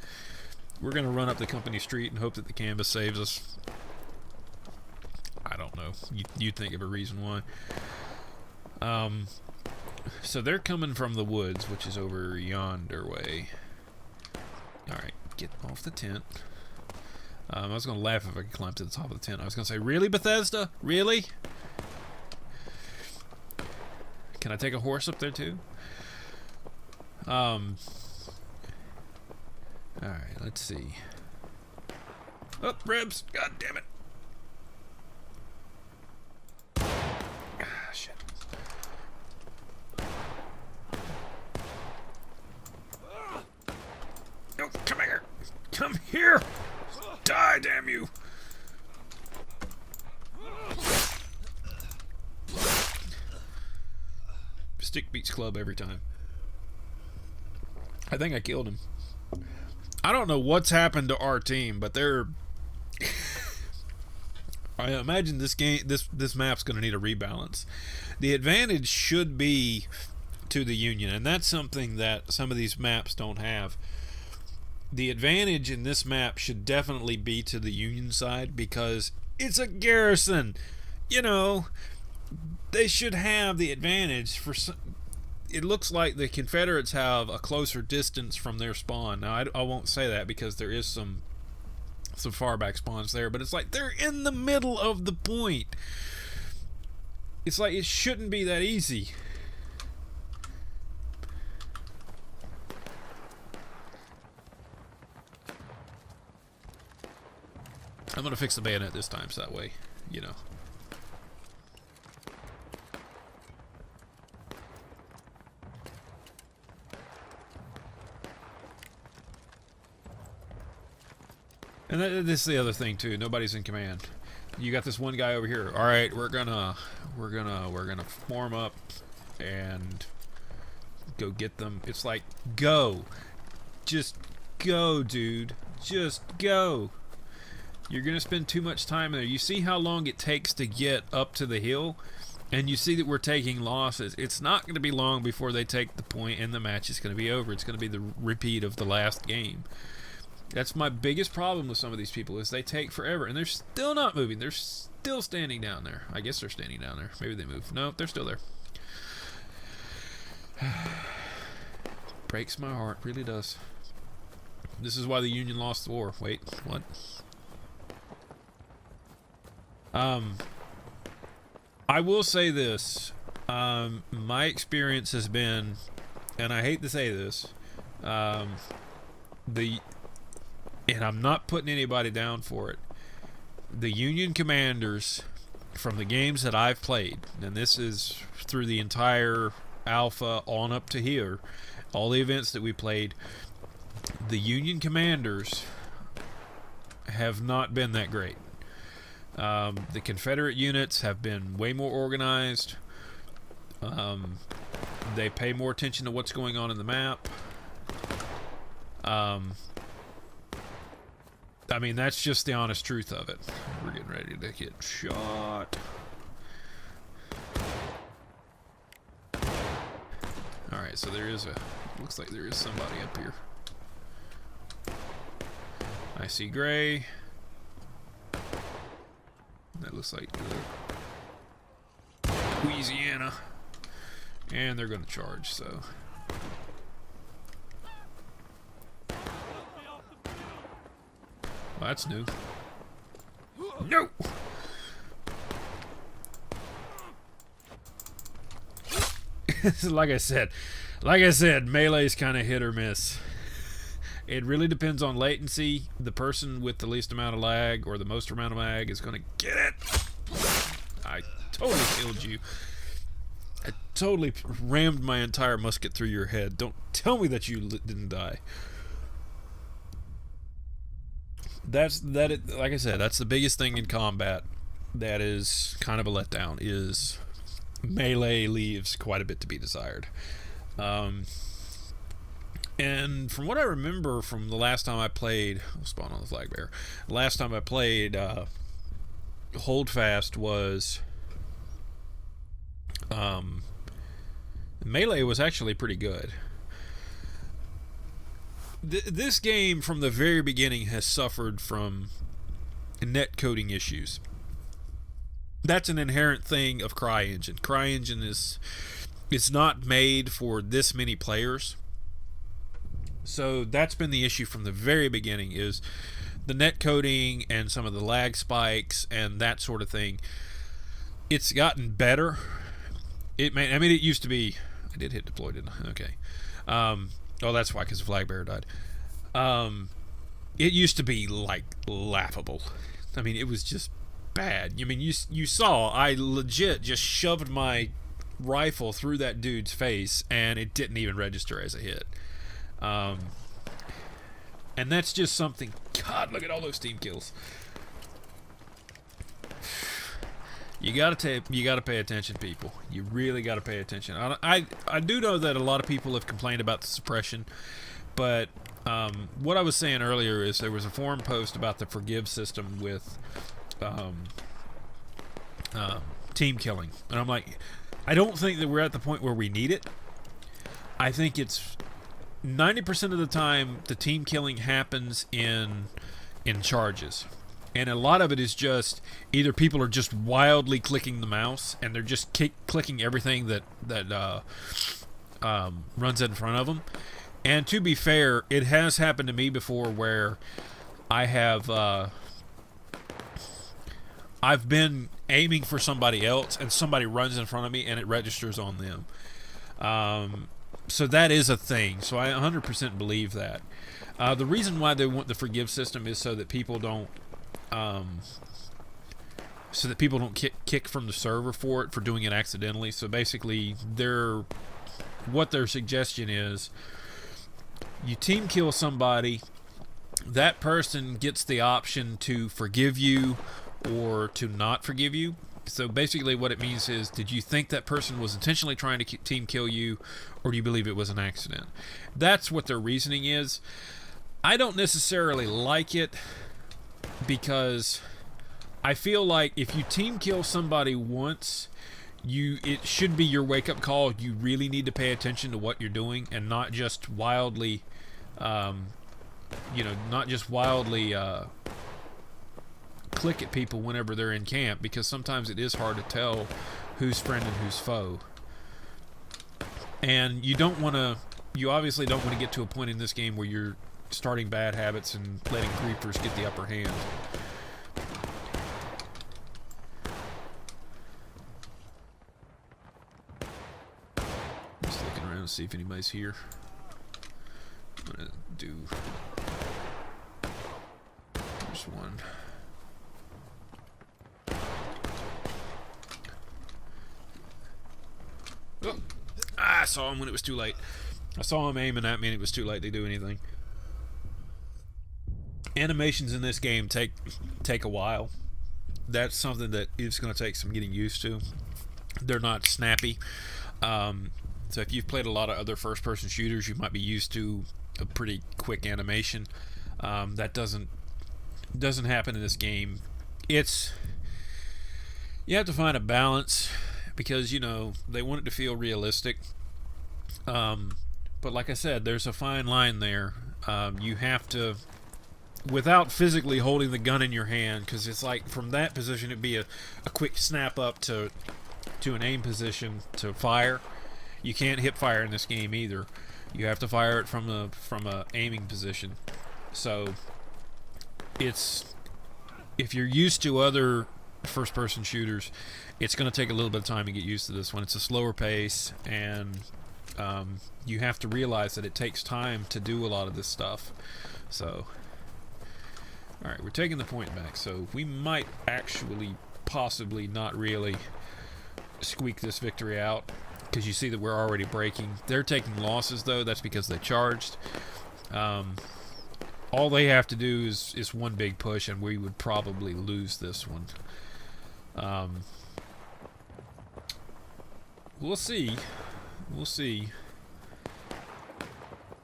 We're going to run up the company street and hope that the canvas saves us. I don't know. You'd think of a reason why. So they're coming from the woods, which is over yonder way. Alright, get off the tent. I was going to laugh if I could climb to the top of the tent. I was going to say, really, Bethesda? Really? Can I take a horse up there, too? Alright, let's see. Oh, ribs! God damn it! Ah, shit. No, come here! Come here! Die, damn you! Stick beats club every time. I think I killed him. I don't know what's happened to our team, but they're... I imagine this map's going to need a rebalance. The advantage should be to the Union, and that's something that some of these maps don't have. The advantage in this map should definitely be to the Union side because it's a garrison. You know, they should have the advantage for some... It looks like the Confederates have a closer distance from their spawn. Now, I won't say that because there is some far back spawns there, but it's like they're in the middle of the point. It's like it shouldn't be that easy. I'm going to fix the bayonet this time so that way, you know. And this is the other thing too. Nobody's in command. You got this one guy over here. All right, we're gonna form up and go get them. It's like, go. Just go, dude. Just go. You're going to spend too much time there. You see how long it takes to get up to the hill? And you see that we're taking losses. It's not going to be long before they take the point and the match is going to be over. It's going to be the repeat of the last game. That's my biggest problem with some of these people, is they take forever. And they're still not moving. They're still standing down there. I guess they're standing down there. Maybe they move. No, they're still there. Breaks my heart. Really does. This is why the Union lost the war. Wait, what? I will say this. My experience has been, and I hate to say this, and I'm not putting anybody down for it, the Union commanders from the games that I've played, and this is through the entire alpha on up to here, all the events that we played, the Union commanders have not been that great. The Confederate units have been way more organized. They pay more attention to what's going on in the map. I mean, that's just the honest truth of it. We're getting ready to get shot. Alright, so there is looks like there is somebody up here. I see gray. That looks like Louisiana. And they're going to charge, so. Well, that's new. No! Like I said, melee's kind of hit or miss. It really depends on latency. The person with the least amount of lag or the most amount of lag is going to get it. I totally killed you. I totally rammed my entire musket through your head. Don't tell me that you didn't die. Like I said, that's the biggest thing in combat that is kind of a letdown, is melee leaves quite a bit to be desired. And from what I remember from the last time I played, I'll spawn on the flag bearer. Last time I played Holdfast was melee was actually pretty good. This game from the very beginning has suffered from net coding issues. That's an inherent thing of CryEngine. CryEngine it's not made for this many players. So that's been the issue from the very beginning, is the net coding and some of the lag spikes and that sort of thing. It's gotten better. It used to be. I did hit deploy, didn't I? Okay. Oh, that's why, because the flag bearer died. It used to be like laughable. I mean, it was just bad. I mean, you saw I legit just shoved my rifle through that dude's face and it didn't even register as a hit. And that's just something. God, look at all those team kills. You gotta pay attention, people. You really gotta pay attention. I do know that a lot of people have complained about the suppression, but what I was saying earlier is there was a forum post about the forgive system with team killing, and I'm like, I don't think that we're at the point where we need it. I think it's 90% of the time the team killing happens in charges. And a lot of it is just either people are just wildly clicking the mouse and they're just clicking everything that runs in front of them. And to be fair, it has happened to me before where I have I've been aiming for somebody else and somebody runs in front of me and it registers on them. So that is a thing. So I 100% believe that. The reason why they want the forgive system is so that people don't kick from the server for doing it accidentally. So basically, what their suggestion is, you team kill somebody, that person gets the option to forgive you or to not forgive you. So basically what it means is, did you think that person was intentionally trying to team kill you, or do you believe it was an accident? That's what their reasoning is. I don't necessarily like it, because I feel like if you team kill somebody once, it should be your wake-up call. You really need to pay attention to what you're doing, and not just wildly click at people whenever they're in camp, because sometimes it is hard to tell who's friend and who's foe. And you obviously don't want to get to a point in this game where you're starting bad habits and letting creepers get the upper hand. Just looking around to see if anybody's here. I'm gonna do... There's one. Oh. I saw him when it was too late. I saw him aiming at me and it was too late to do anything. Animations in this game take a while. That's something that is going to take some getting used to. They're not snappy. So if you've played a lot of other first-person shooters, you might be used to a pretty quick animation. That doesn't happen in this game. You have to find a balance, because they want it to feel realistic. But like I said, there's a fine line there. You have to, without physically holding the gun in your hand, because it's like from that position it'd be a quick snap up to an aim position to fire. You can't hip fire in this game either. You have to fire it from a aiming position. So if you're used to other first-person shooters, it's going to take a little bit of time to get used to this one. It's a slower pace, and you have to realize that it takes time to do a lot of this stuff. So, alright, we're taking the point back, so we might actually possibly not really squeak this victory out, because you see that we're already breaking. They're taking losses, though. That's because they charged. All they have to do is one big push, and we would probably lose this one. We'll see. We'll see.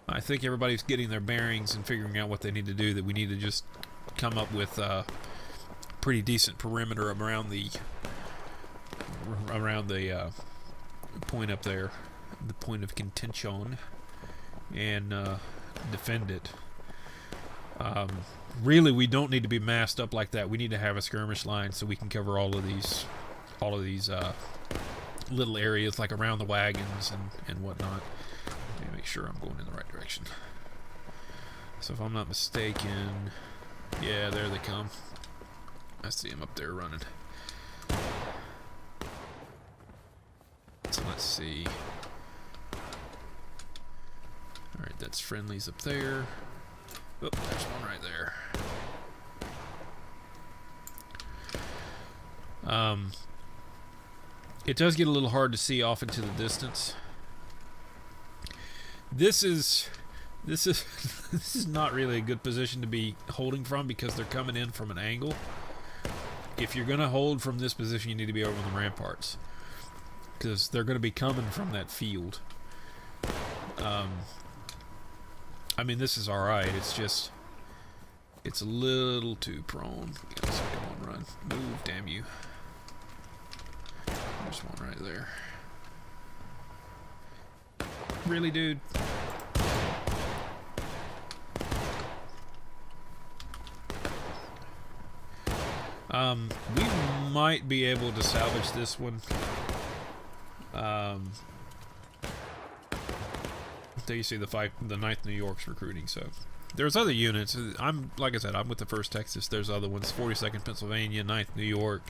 I think everybody's getting their bearings and figuring out what they need to do, that we need to just come up with a pretty decent perimeter around the point up there, the point of contention, and defend it. Really, we don't need to be masked up like that. We need to have a skirmish line so we can cover all of these little areas, like around the wagons and whatnot. Let me make sure I'm going in the right direction. So if I'm not mistaken, yeah, there they come. I see them up there running. So let's see. Alright, that's friendlies up there. Oh, there's one right there. It does get a little hard to see off into the distance. This is not really a good position to be holding from, because they're coming in from an angle. If you're gonna hold from this position, you need to be over on the ramparts, because they're gonna be coming from that field. I mean, this is alright. It's just, it's a little too prone. Come on, run. Move, damn you. There's one right there. Really, dude? We might be able to salvage this one. There you see the 9th New York's recruiting. So there's other units. Like I said, I'm with the 1st Texas. There's other ones: 42nd Pennsylvania, 9th New York,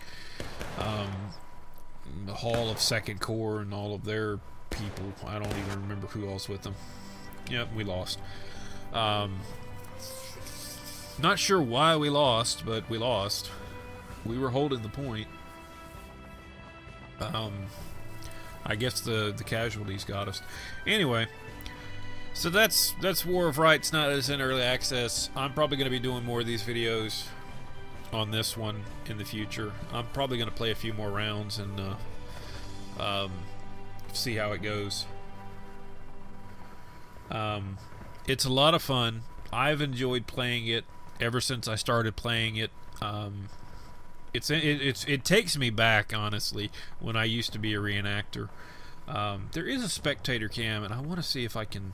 the Hall of 2nd Corps, and all of their people. I don't even remember who else with them. Yep, we lost. Not sure why we lost, but we lost. We were holding the point. I guess the casualties got us. Anyway, so that's War of Rights. Not as in early access. I'm probably going to be doing more of these videos. on this one in the future. I'm probably going to play a few more rounds and see how it goes. It's a lot of fun. I've enjoyed playing it ever since I started playing it. It takes me back, honestly, when I used to be a reenactor. There is a spectator cam, and I want to see if I can.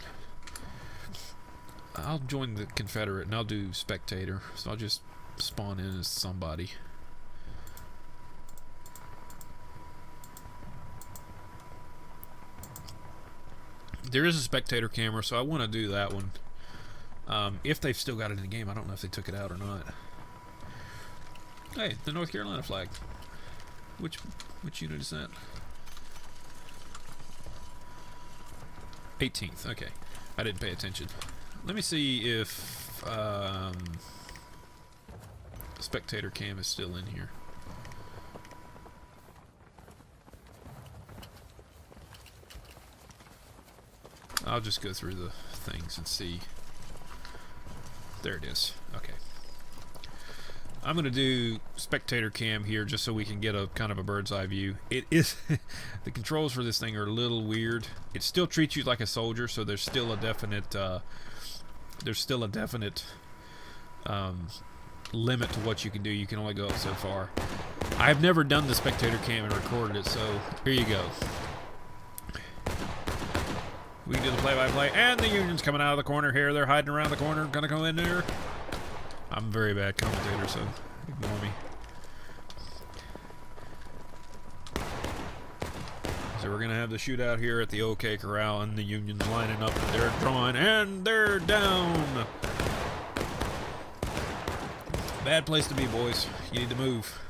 I'll join the Confederate, and I'll do spectator. So I'll just spawn in as somebody. There is a spectator camera, so I want to do that one. If they've still got it in the game, I don't know if they took it out or not. Hey, the North Carolina flag. Which unit is that? 18th. Okay, I didn't pay attention. Let me see if spectator cam is still in here. I'll just go through the things and see. There it is. Okay. I'm going to do spectator cam here just so we can get a kind of a bird's eye view. It is the controls for this thing are a little weird. It still treats you like a soldier, so there's still a definite limit to what you can do. You can only go up so far. I've never done the spectator cam and recorded it, so here you go. We can do the play-by-play, and the Union's coming out of the corner here. They're hiding around the corner. Gonna go in there. I'm a very bad commentator, so ignore me. So we're gonna have the shootout here at the OK Corral, and the Union's lining up. They're drawing, and they're down. Bad place to be, boys. You need to move.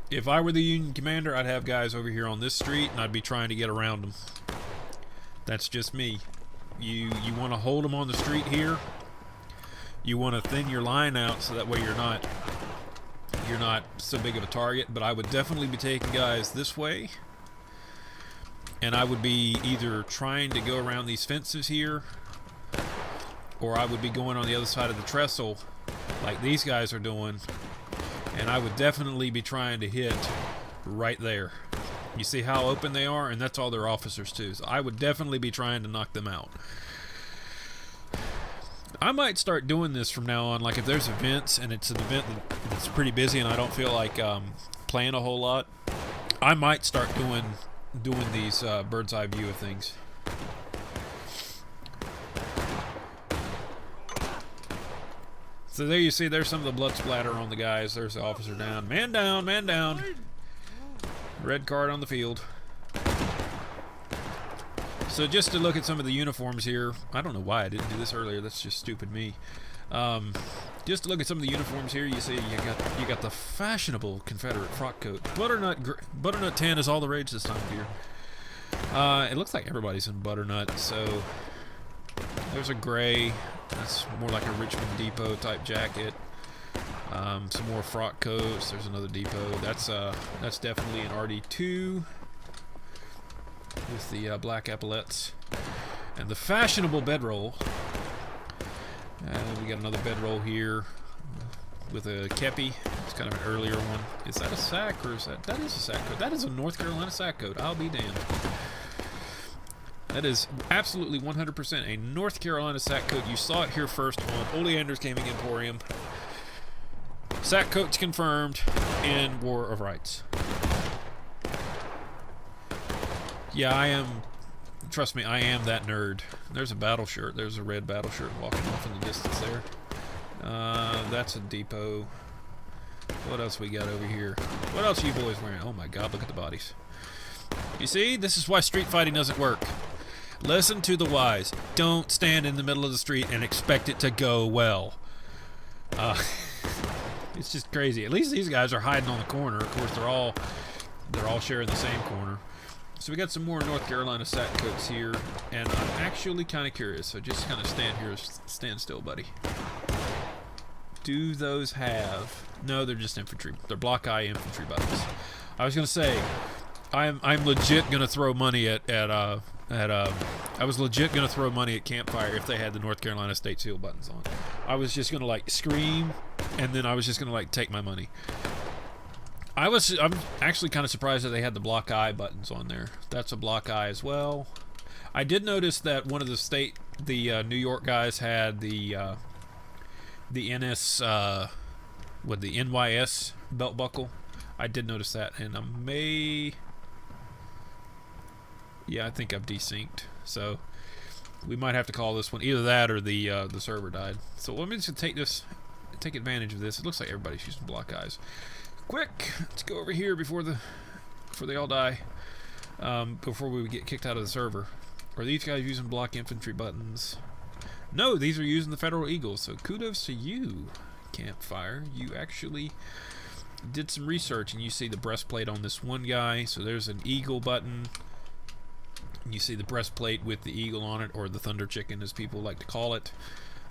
If I were the Union commander, I'd have guys over here on this street, and I'd be trying to get around them. That's just me. You want to hold them on the street here. You want to thin your line out so that way you're not so big of a target. But I would definitely be taking guys this way, and I would be either trying to go around these fences here, or I would be going on the other side of the trestle like these guys are doing, and I would definitely be trying to hit right there. You see how open they are, and that's all their officers too. So I would definitely be trying to knock them out. I might start doing this from now on. Like if there's events and it's an event that's pretty busy and I don't feel like playing a whole lot, I might start doing these bird's eye view of things. So there you see, there's some of the blood splatter on the guys. There's the officer down. Man down, man down. Red card on the field. So just to look at some of the uniforms here. I don't know why I didn't do this earlier. That's just stupid me. Just to look at some of the uniforms here, you see you got the fashionable Confederate frock coat. Butternut tan is all the rage this time of year. It looks like everybody's in butternut. So there's a gray. That's more like a Richmond Depot type jacket. Some more frock coats. There's another depot. That's definitely an RD2 with the black epaulettes and the fashionable bedroll. We got another bedroll here with a kepi. It's kind of an earlier one. Is that a sack or is that is a sack coat? That is a North Carolina sack coat. I'll be damned. That is absolutely 100% a North Carolina sack coat. You saw it here first on Oleander's Gaming Emporium. Sack coats confirmed in War of Rights. Yeah, I am. Trust me, I am that nerd. There's a battle shirt. There's a red battle shirt walking off in the distance there. That's a depot. What else we got over here? What else are you boys wearing? Oh my God, look at the bodies. You see, this is why street fighting doesn't work. Listen to the wise. Don't stand in the middle of the street and expect it to go well. It's just crazy. At least these guys are hiding on the corner. Of course, they're all sharing the same corner. So we got some more North Carolina sack coats here, and I'm actually kind of curious. So just kind of stand here, stand still, buddy. Do those have? No, they're just infantry. They're block I infantry buttons. I was gonna say, I'm legit gonna throw money I was legit gonna throw money at Campfire if they had the North Carolina State Seal buttons on. I was just gonna like scream and then I was just gonna like take my money. I'm actually kind of surprised that they had the block I buttons on there. That's a block I as well. I did notice that one of the New York guys had the NS, the NYS belt buckle. I did notice that, and yeah, I think I've desynced. So we might have to call this one either that or the server died. So let me just take advantage of this. It looks like everybody's using block eyes. Quick, let's go over here before they all die. Before we get kicked out of the server. Are these guys using block infantry buttons? No, these are using the Federal Eagles. So kudos to you, Campfire. You actually did some research, and you see the breastplate on this one guy. So there's an eagle button. You see the breastplate with the eagle on it, or the thunder chicken as people like to call it.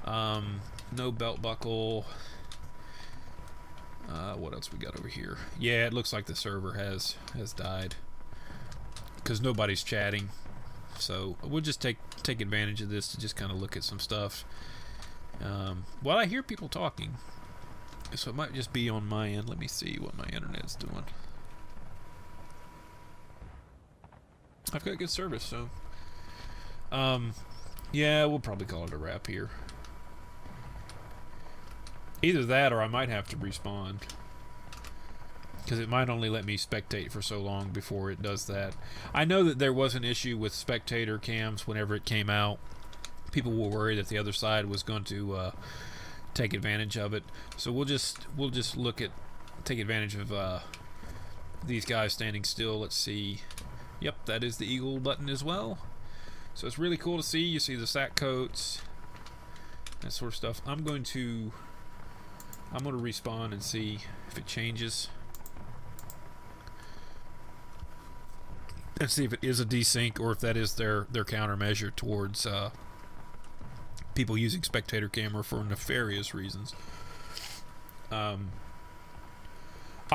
No belt buckle. What else we got over here? Yeah, it looks like the server has died because nobody's chatting. So we'll just take advantage of this to just kind of look at some stuff. Well, I hear people talking, so it might just be on my end. Let me see what my internet's doing. I've got good service, so yeah, we'll probably call it a wrap here. Either that, or I might have to respawn, because it might only let me spectate for so long before it does that. I know that there was an issue with spectator cams whenever it came out. People were worried that the other side was going to take advantage of it. So we'll just take advantage of these guys standing still. Let's see. Yep, that is the eagle button as well. So it's really cool to see. You see the sack coats, that sort of stuff. I'm going to respawn and see if it changes. And see if it is a desync, or if that is their countermeasure towards people using spectator camera for nefarious reasons. I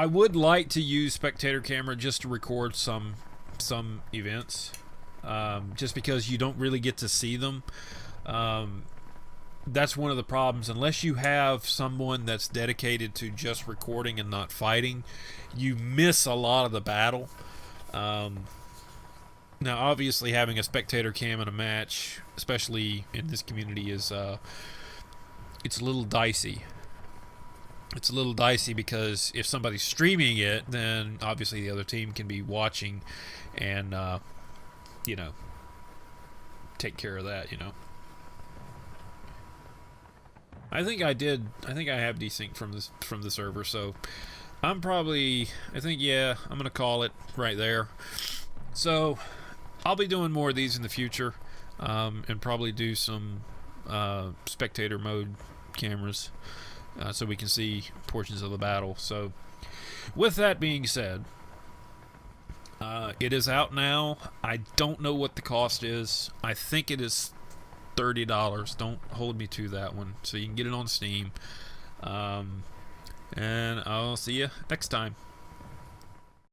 would like to use spectator camera just to record some events, just because you don't really get to see them. That's one of the problems. Unless you have someone that's dedicated to just recording and not fighting, you miss a lot of the battle. Now, obviously, having a spectator cam in a match, especially in this community, is it's a little dicey. It's a little dicey because if somebody's streaming it, then obviously the other team can be watching and, you know, take care of that, you know. I think I have desynced from the server, so I'm gonna call it right there. So I'll be doing more of these in the future, and probably do some spectator mode cameras, so we can see portions of the battle. So with that being said, it is out now. I don't know what the cost is. I think it is $30. Don't hold me to that one. So you can get it on Steam. And I'll see you next time.